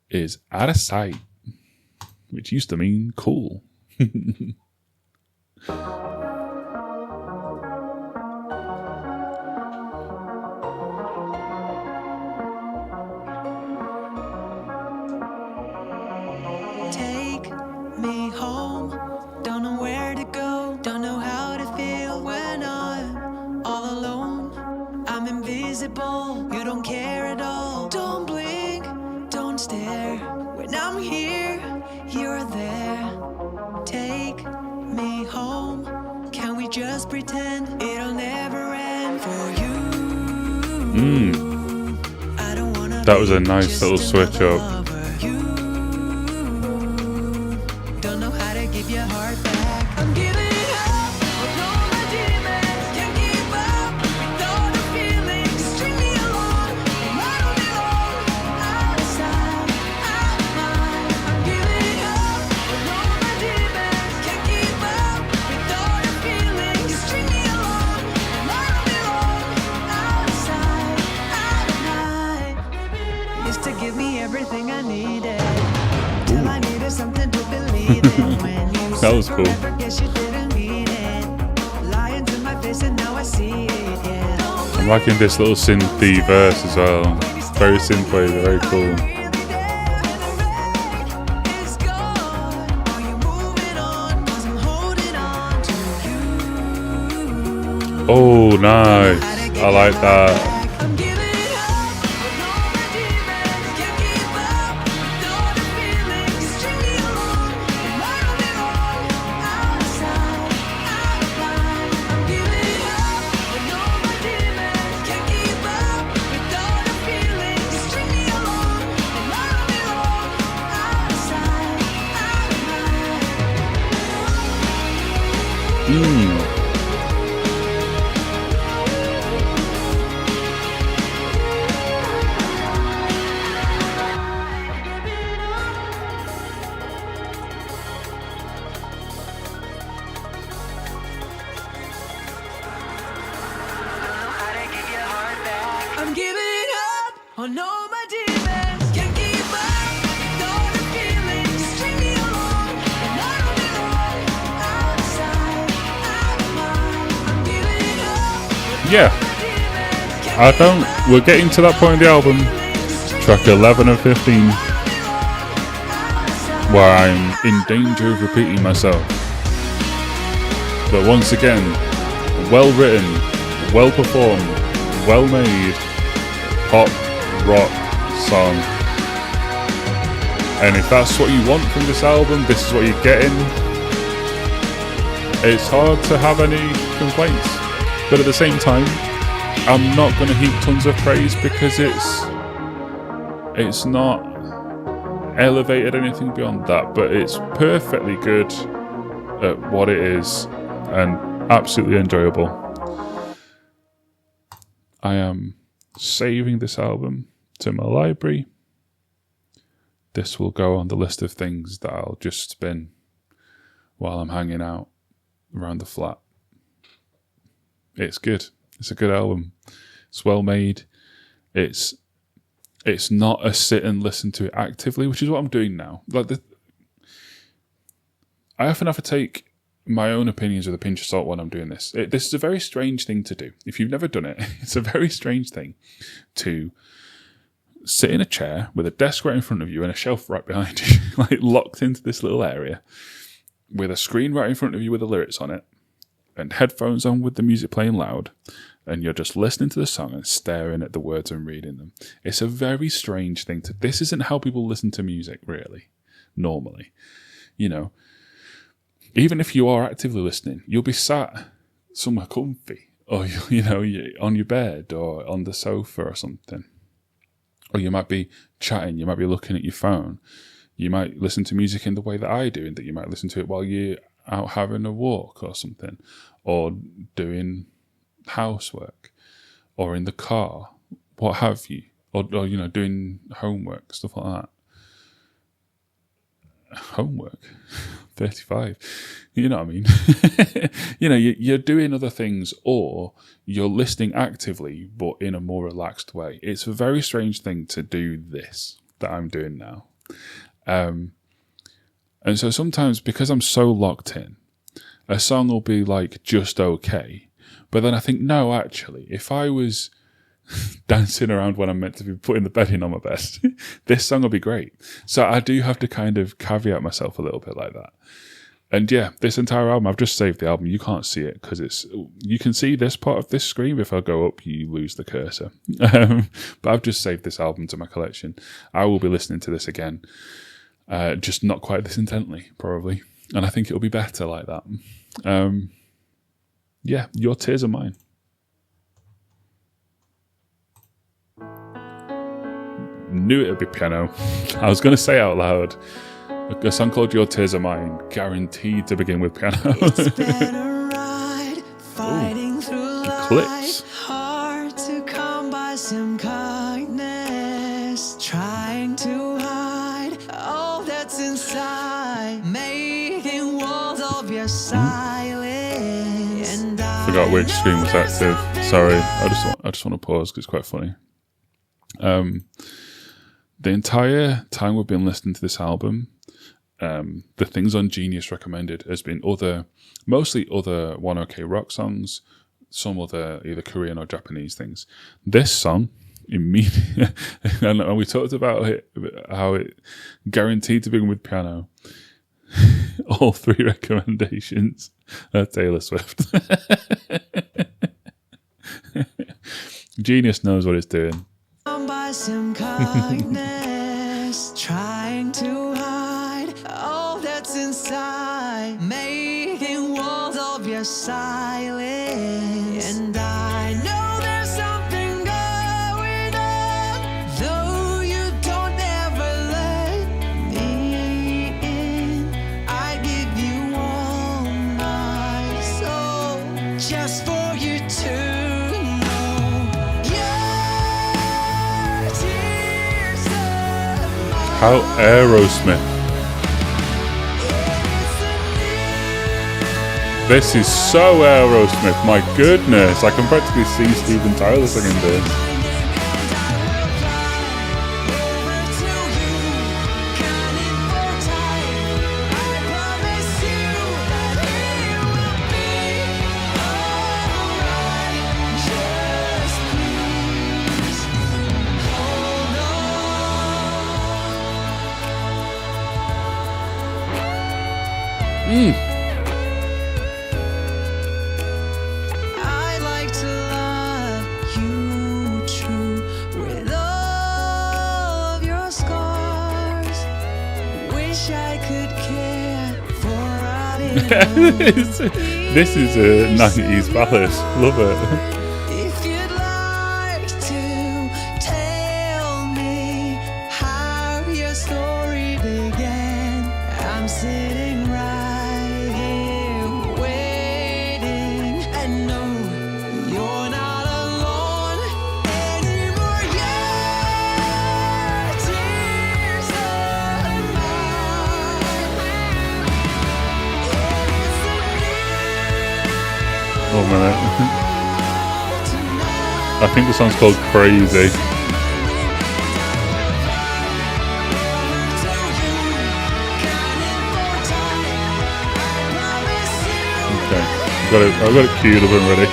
is Out of Sight, which used to mean cool. Take me home, don't know where to go, don't know how to feel when I'm all alone. I'm invisible, you don't care at all. Don't blink, don't stare. When I'm here, you're there. Take me home, can we just pretend it'll never end for you? I don't wanna That was a be nice just little switch another up. lover. You don't know how to give your heart back. I'm giving up with all my demons. Can't keep up with all the feelings. String me along, I don't belong. Outside, out of mind. I'm giving up with all my demons. Can't keep up with all the feelings. String me along, I don't belong. Outside, out of mind. Used to give me everything I needed. Till I needed something to believe in. When you That was said cool. forever, guess you didn't mean it. Lying to my face and now I see it, yeah. I'm liking this little synthy verse as well. Very synthwave, very cool. Oh, nice. I like that. I'm giving up with all my demons. Can't keep up with all the feelings. String me along, I don't belong. Outside, out of line. I'm giving up with all my demons. Can't keep up with all the feelings. String me along, I don't belong. Outside, out of line. I'm giving up on all my demons. Can't keep up with all the feelings. String me along, and I don't belong. Outside, out of mind. I'm giving up with Yeah. all my demons. Can't I keep don't. up We're getting to that point in the album, track 11 and 15, where I'm in danger of repeating myself. But once again, well written, well performed, well made, pop, rock song. And if that's what you want from this album, this is what you're getting. It's hard to have any complaints. But at the same time, I'm not going to heap tons of praise because it's not elevated anything beyond that, but it's perfectly good at what it is and absolutely enjoyable. I am saving this album to my library. This will go on the list of things that I'll just spin while I'm hanging out around the flat. It's good. It's a good album. It's well made. It's not a sit and listen to it actively, which is what I'm doing now. Like I often have to take my own opinions with a pinch of salt when I'm doing this. This is a very strange thing to do. If you've never done it, it's a very strange thing to sit in a chair with a desk right in front of you and a shelf right behind you, like locked into this little area, with a screen right in front of you with the lyrics on it, and headphones on with the music playing loud, and you're just listening to the song and staring at the words and reading them. It's a very strange thing to... This isn't how people listen to music, really, normally. You know, even if you are actively listening, you'll be sat somewhere comfy, or, you know, on your bed or on the sofa or something. Or you might be chatting, you might be looking at your phone. You might listen to music in the way that I do, and that you might listen to it while you're out having a walk or something, or doing housework, or in the car, what have you, or you know, doing homework, stuff like that. Homework? 35. You know what I mean? You know, you're doing other things, or you're listening actively, but in a more relaxed way. It's a very strange thing to do this, that I'm doing now. And so sometimes, because I'm so locked in, a song will be like just okay, but then I think, no, actually, if I was dancing around when I'm meant to be putting the bedding on my bed, this song will be great. So I do have to kind of caveat myself a little bit like that. And yeah, this entire album, I've just saved the album. You can't see it because you can see this part of this screen. If I go up, you lose the cursor. But I've just saved this album to my collection. I will be listening to this again. Just not quite this intently, probably. And I think it'll be better like that. Yeah, Your Tears Are Mine. Knew it would be piano. I was going to say out loud, a song called Your Tears Are Mine, guaranteed to begin with piano. It's been a ride, fighting through Eclipse. life, hard to come by some kindness, trying to hide all that's inside, making walls of your silence. And I Forgot which know screen was there's active. something Sorry, I just want to pause because it's quite funny. The entire time we've been listening to this album, the things on Genius recommended has been mostly other One OK Rock songs, some other either Korean or Japanese things. This song, immediately, and we talked about it, how it guaranteed to begin with piano. All three recommendations are Taylor Swift. Genius knows what it's doing. by some kindness, trying to hide all that's inside, making walls of your silence. And I know there's something going on, though you don't ever let me in. I give you all my soul just for you to. How Aerosmith. This is so Aerosmith, my goodness. I can practically see Steven Tyler singing this. I like to love you true with all of your scars. Wish I could care for This is a 90s ballad. Love it. If you'd like to tell me how your story began, I'm sitting right here waiting. And no, you're not alone anymore. Your tears are mine. Oh, minute. I think the song's called Crazy. I've got it queued up and ready.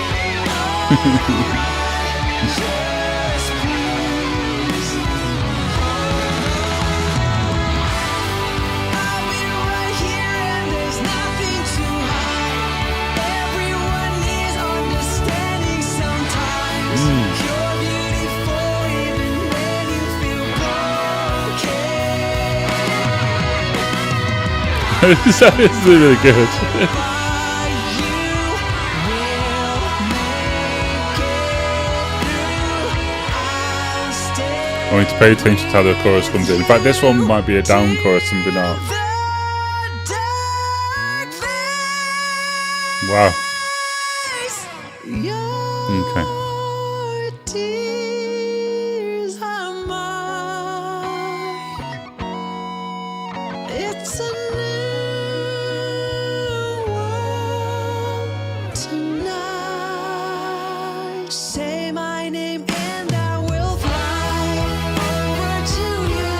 This is really good. I need to pay attention to how the chorus comes in. In fact, this one might be a down chorus and be not. Wow. Okay. It's a new world tonight. Say my name and I will fly over to you,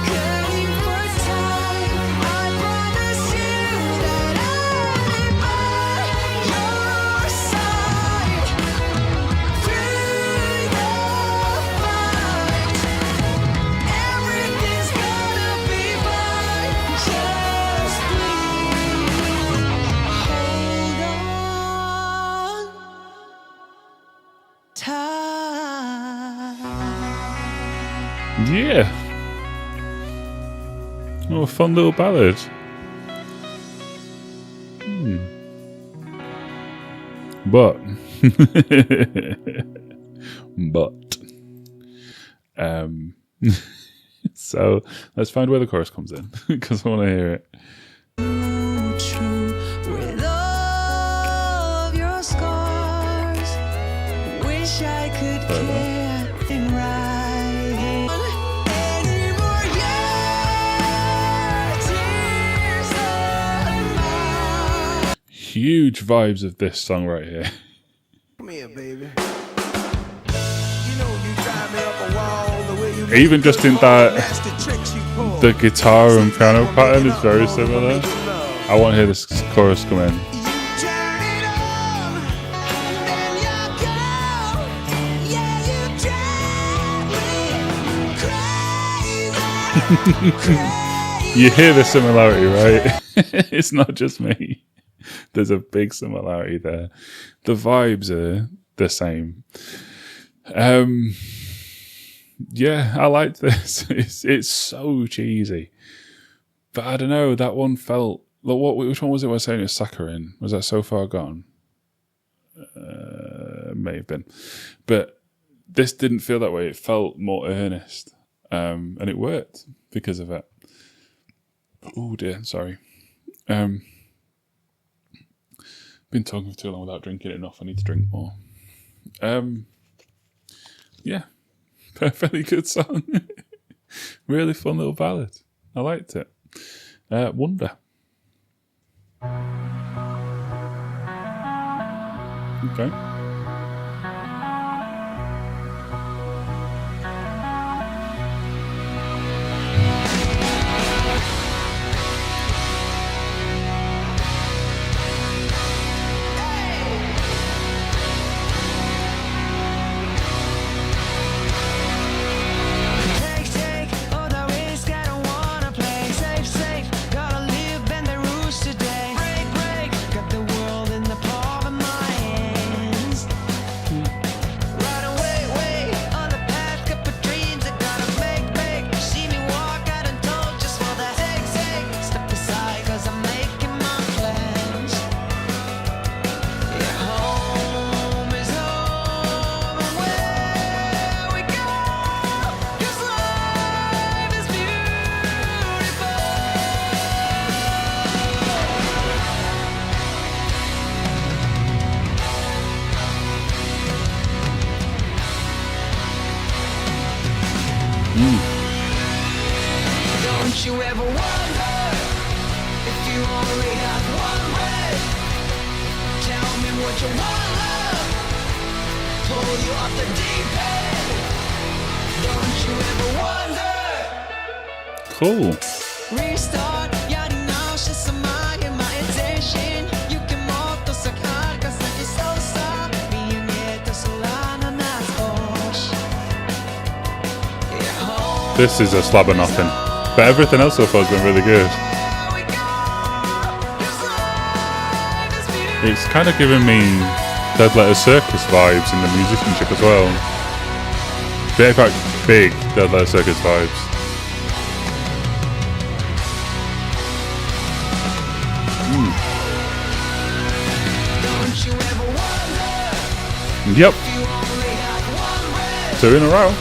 cutting for time. I promise you that I'll be by your side through the fight. Everything's gonna be fine. Just please hold on tight. Yeah. Oh, a fun little ballad. But, so let's find where the chorus comes in because I want to hear it. True with all of your scars. Wish I could care and right anymore. Yeah, tears of mine. Huge vibes of this song right here. Come here, baby. You know you drive me up a wall the way you Even just in that, nasty tricks you pull. the guitar and piano pattern is very similar. I want to hear this chorus come in. You turn it on, then you go. Yeah, you drive me crazy. You hear the similarity, right? It's not just me. There's a big similarity there. The vibes are the same. Yeah, I like this. It's so cheesy, but I don't know. That one felt. Look, which one was it? I was saying it's Saccharine. Was that So Far Gone? May have been, but this didn't feel that way. It felt more earnest, and it worked because of it. Oh dear, sorry. Been talking for too long without drinking enough. I need to drink more. Yeah, perfectly good song. Really fun little ballad. I liked it. Wonder. Okay. Take all the risk, I don't wanna play safe. Gotta live, bend the rules today. Break, got the world in the palm of my hands. Right away, on the path, couple dreams I gotta make. See me walk, I done told just for the sake. Step aside, cause I'm making my plans. Yeah, home is home, and where we go, 'cause life is beautiful. Don't you ever wonder if you only have one breath? Tell me what you want, love. Pull you off the deep end. Don't you ever wonder? Cool. Restart, やり直しさまへ前進。行けもっと先 This is a slab of nothing. But everything else so far has been really good. It's kind of giving me Dead Letter Circus vibes in the musicianship as well. Bit quite big Dead Letter Circus vibes. Yep. 2 in a row.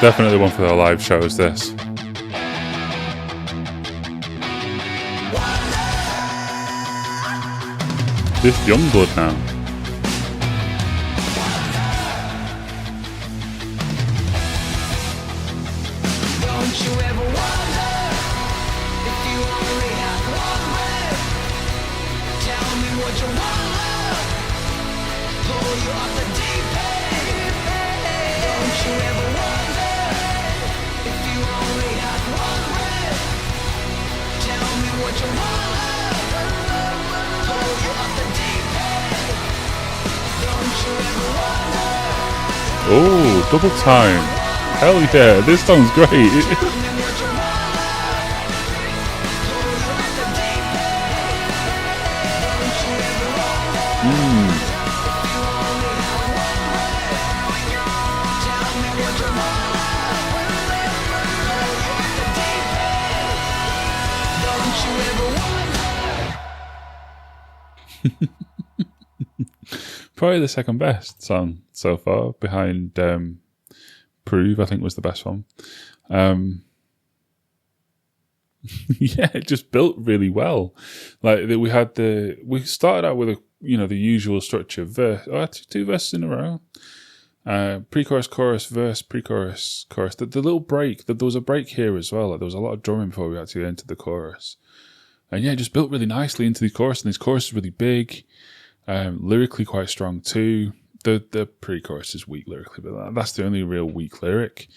Definitely one for the live shows, this. This Youngblood now. Don't you ever wonder if you only had one breath? Tell me what you want, pull you off the deep end. Don't you ever wonder if you only had one breath? Tell me what you want, pull you off the deep end. Don't you ever wonder? Oh, double time. Hell yeah, this song's great. Probably the second best song so far, behind Prove, I think was the best one. Yeah, it just built really well. Like we started out with the usual structure: two verses in a row, pre-chorus, chorus, verse, pre-chorus, chorus. The little break, there was a break here as well. Like, there was a lot of drumming before we actually entered the chorus, and yeah, it just built really nicely into the chorus. And this chorus is really big, lyrically quite strong too. The pre-chorus is weak lyrically, but that's the only real weak lyric.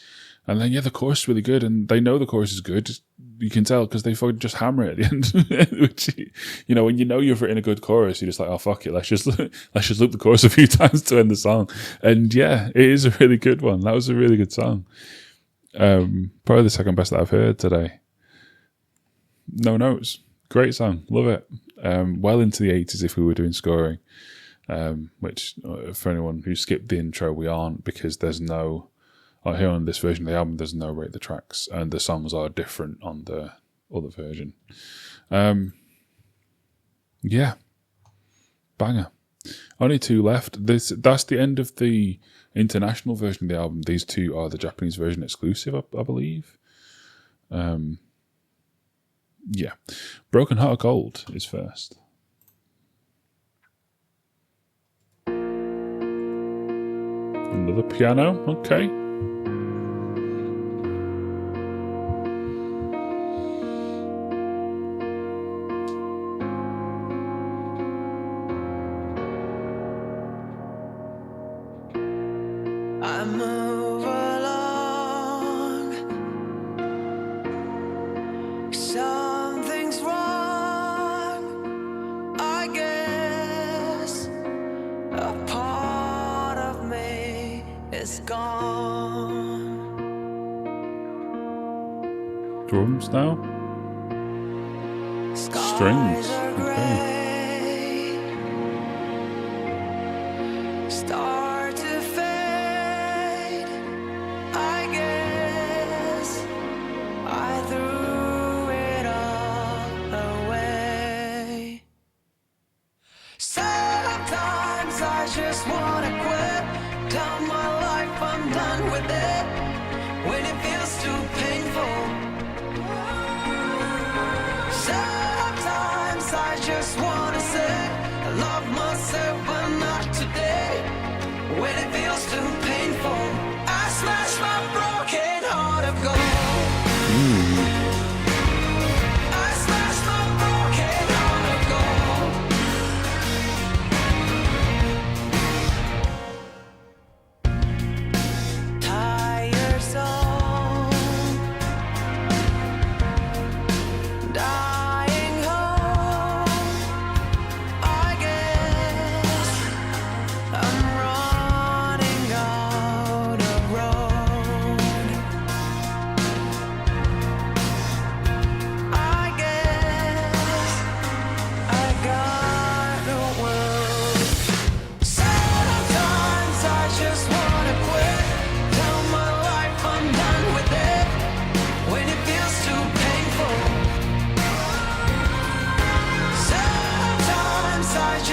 And then, yeah, the chorus is really good, and they know the chorus is good. You can tell because they fucking just hammer it at the end. Which, when you've written a good chorus, you're just like, oh, fuck it, let's just loop the chorus a few times to end the song. And yeah, it is a really good one. That was a really good song. Probably the second best that I've heard today. No Notes. Great song. Love it. Well into the 80s if we were doing scoring. Which, for anyone who skipped the intro, we aren't, because there's no... here on this version of the album, there's no rate the tracks, and the songs are different on the other version. Yeah, banger. Only 2 left. That's the end of the international version of the album. These 2 are the Japanese version exclusive, I believe. Yeah, Broken Heart of Gold is first. Another piano, okay. I move along. Something's wrong, I guess. A part of me is gone. Drums now. Strings. Okay. Start to fade, I guess. I threw it all away. Sometimes I just wanna quit. Tell my life I'm done with it. When it feels too painful. Sometimes I just wanna say I love myself, but not today. When it feels too painful, I smash my broken heart of gold. I smash my broken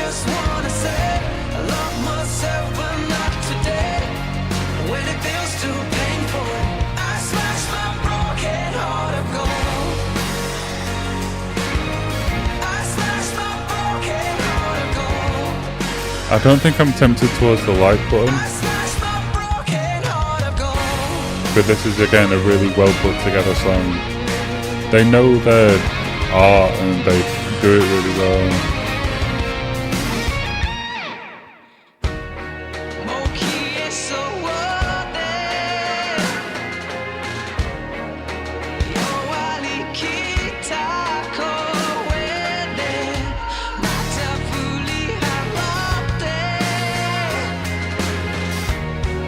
just wanna say I love myself, but not today. When it feels too painful, I smash my broken heart of gold. I smash my broken heart of gold. I don't think I'm tempted towards the like button, I smash my broken heart of gold. but this is again a really well put together song. They know their art and they do it really well. もう消えそうで弱りきった声でまた振り払って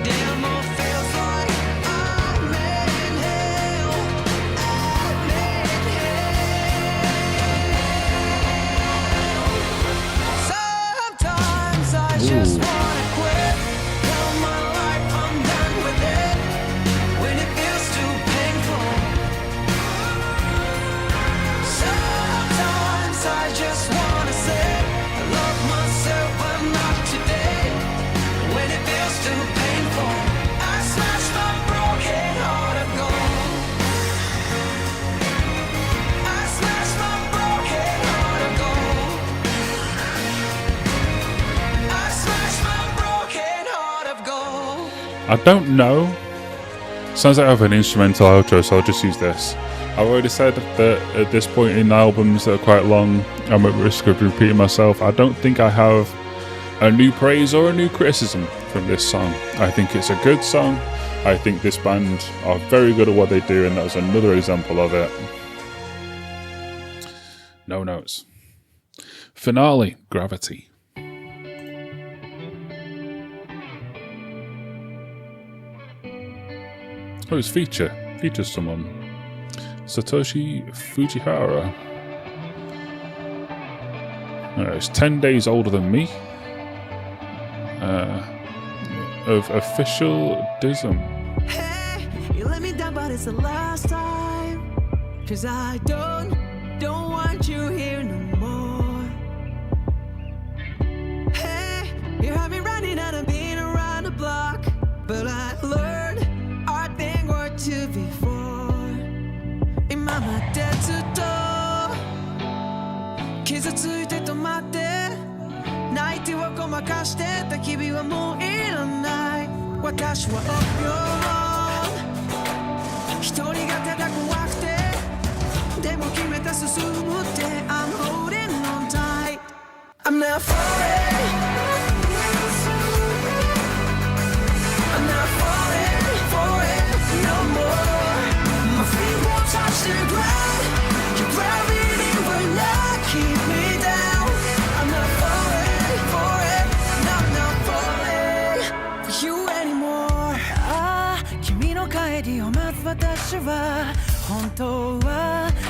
でも feels like I'm in hell, I'm in hell. Sometimes I just wanna quit. Tell my life I'm done with it. When it feels too painful. Sometimes I just wanna say I love myself, but not today. When it feels too painful, I smash my broken heart of gold. I smash my broken heart of gold. I smash my broken heart of gold. I don't know. Sounds like I have an instrumental outro, so I'll just use this. I've already said that at this point in albums that are quite long, I'm at risk of repeating myself. I don't think I have a new praise or a new criticism from this song. I think it's a good song. I think this band are very good at what they do, and that was another example of it. No notes. Finale, Gravity. Oh, it's features someone. Satoshi Fujihara. It's 10 days older than me. Of official Dism. Hey, you let me down, but it's the last time. 'Cause I don't want you here no more. Hey, you have me running out of being around the block. But I learned our thing or two before. 今までずっと傷ついて止まって泣いてはごまかしてた日々はもういらない私は up your own 一人がただ怖くてでも決めた進むって I'm holding on tight I'm not falling I'm not falling for it no more My feet won't touch the ground Your gravity will not keep me down I'm not falling for it No, I'm not falling for you anymore ああ君の帰りを待つ私は本当は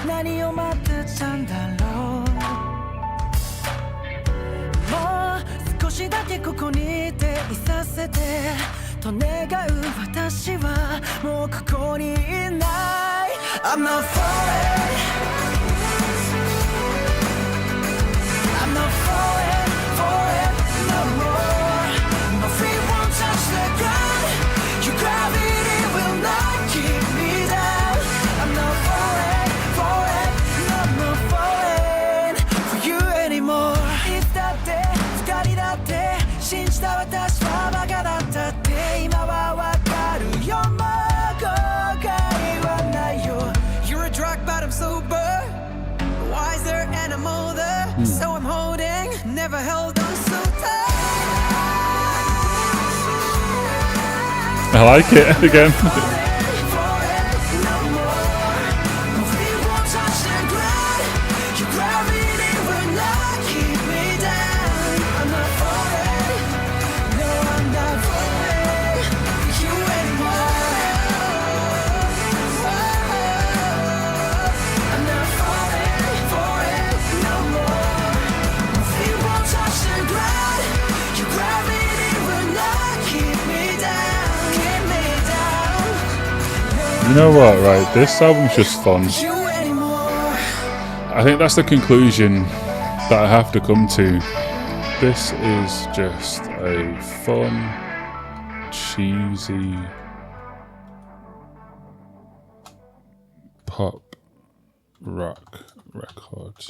何を待ってたんだろうもう少しだけここにいていさせてと願う私はもうここにいない I'm not falling I'm not falling for it no more My feet won't touch the ground Your gravity will not keep me down I'm not falling for it No, I'm not falling for you anymore いつだって疲れだって信じた私はバカだったって今はわかるよもう後悔はないよ You're a drug but I'm sober Wiser and I'm older So I'm holding Never held on so tight I like it again. You know what, right? This album's just fun. I think that's the conclusion that I have to come to. This is just a fun, cheesy pop rock record.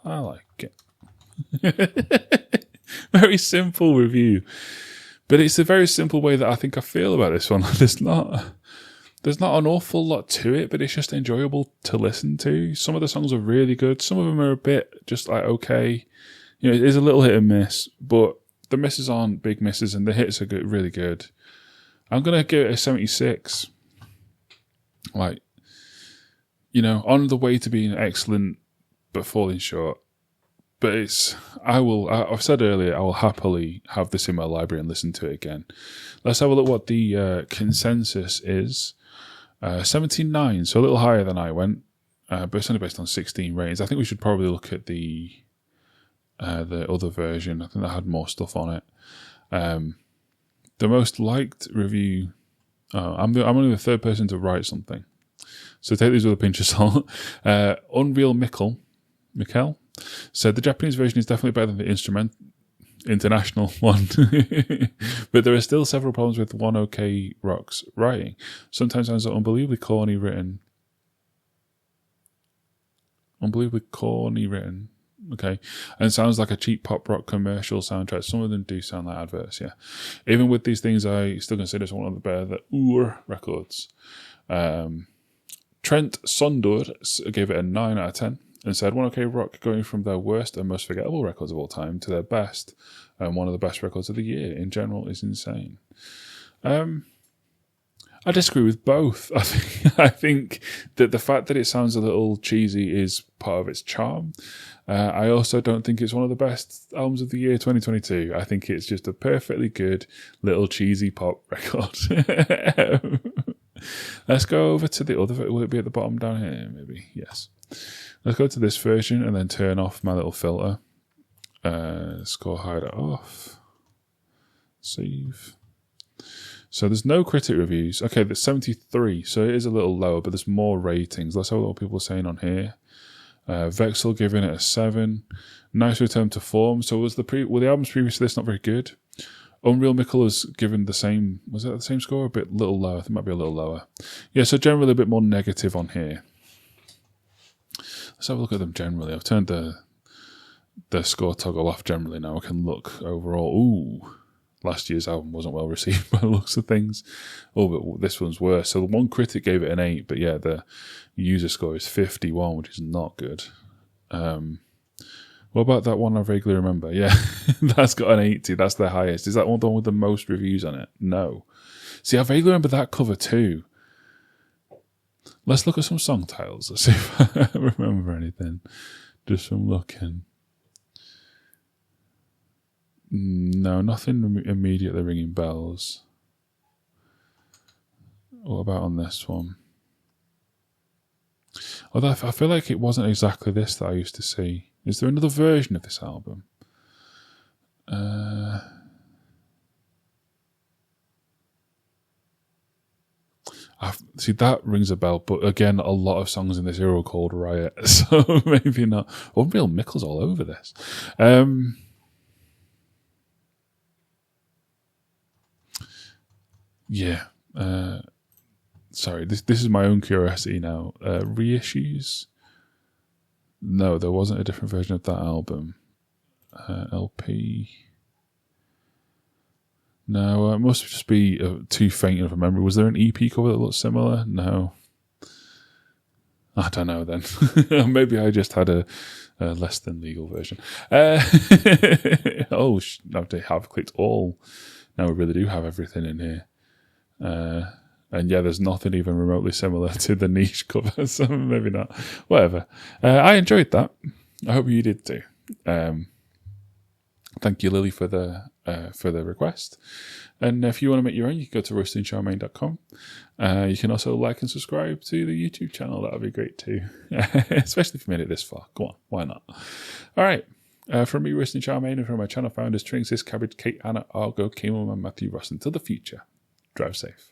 I like it. Very simple review, but it's a very simple way that I think I feel about this one. There's not an awful lot to it, but it's just enjoyable to listen to. Some of the songs are really good. Some of them are a bit just like okay. You know, it is a little hit and miss, but the misses aren't big misses and the hits are good, really good. I'm going to give it a 76. Like, you know, on the way to being excellent, but falling short. But I've said earlier, I will happily have this in my library and listen to it again. Let's have a look what the consensus is. 79, so a little higher than I went, but it's only based on 16 ratings. I think we should probably look at the other version. I think that had more stuff on it. The most liked review. I'm only the third person to write something, so take these with a pinch of salt. Unreal Mikkel said the Japanese version is definitely better than the international one, but there are still several problems with One OK Rock's writing. Sometimes sounds unbelievably corny written. Okay, and sounds like a cheap pop rock commercial soundtrack. Some of them do sound like adverts, yeah. Even with these things, I still consider this one of the better records. Trent Sondur gave it a 9 out of 10 and said, One OK Rock going from their worst and most forgettable records of all time to their best and one of the best records of the year in general is insane. I disagree with both. I think that the fact that it sounds a little cheesy is part of its charm. I also don't think it's one of the best albums of the year 2022. I think it's just a perfectly good little cheesy pop record. Let's go over to the other. Will it be at the bottom down here? Maybe. Yes. Let's go to this version and then turn off my little filter. Score hider off. Save. So there's no critic reviews. Okay, there's 73, so it is a little lower, but there's more ratings. Let's have a look what people are saying on here. Vexel giving it a 7. Nice return to form. So was the albums previous to this not very good? Unreal Mikkel has given the same. Was that the same score? A little lower. I think it might be a little lower. Yeah, so generally a bit more negative on here. Let's have a look at them generally. I've turned the score toggle off generally now. I can look overall. Ooh. Last year's album wasn't well received by the looks of things. Oh, but this one's worse. So one critic gave it an 8, but yeah, the user score is 51, which is not good. What about that one I vaguely remember? Yeah, that's got an 80. That's the highest. Is that one the one with the most reviews on it? No. See, I vaguely remember that cover too. Let's look at some song titles. Let's see if I remember anything. Just from looking. No, nothing immediately ringing bells. What about on this one? Although I feel like it wasn't exactly this that I used to see. Is there another version of this album? See, that rings a bell, but again, a lot of songs in this era are called Riot, so maybe not. Unreal Mikkel's all over this. Yeah. Sorry, this is my own curiosity now. Reissues? No, there wasn't a different version of that album. LP? No, it must just be too faint of a memory. Was there an EP cover that looked similar? No. I don't know then. Maybe I just had a less than legal version. Oh, now they have clicked all. Now we really do have everything in here. And yeah, there's nothing even remotely similar to the niche cover, so maybe not. Whatever. I enjoyed that. I hope you did too. Thank you, Lily, for the request. And if you want to make your own, you can go to roastingcharmaine.com. You can also like and subscribe to the YouTube channel. That would be great too. Especially if you made it this far. Go on, why not? All right. From me, Roasting Charmaine, and from my channel founders, Trinxis, Cabbage, Kate, Anna, Argo, Kimon, and Matthew Ross. Until the future, drive safe.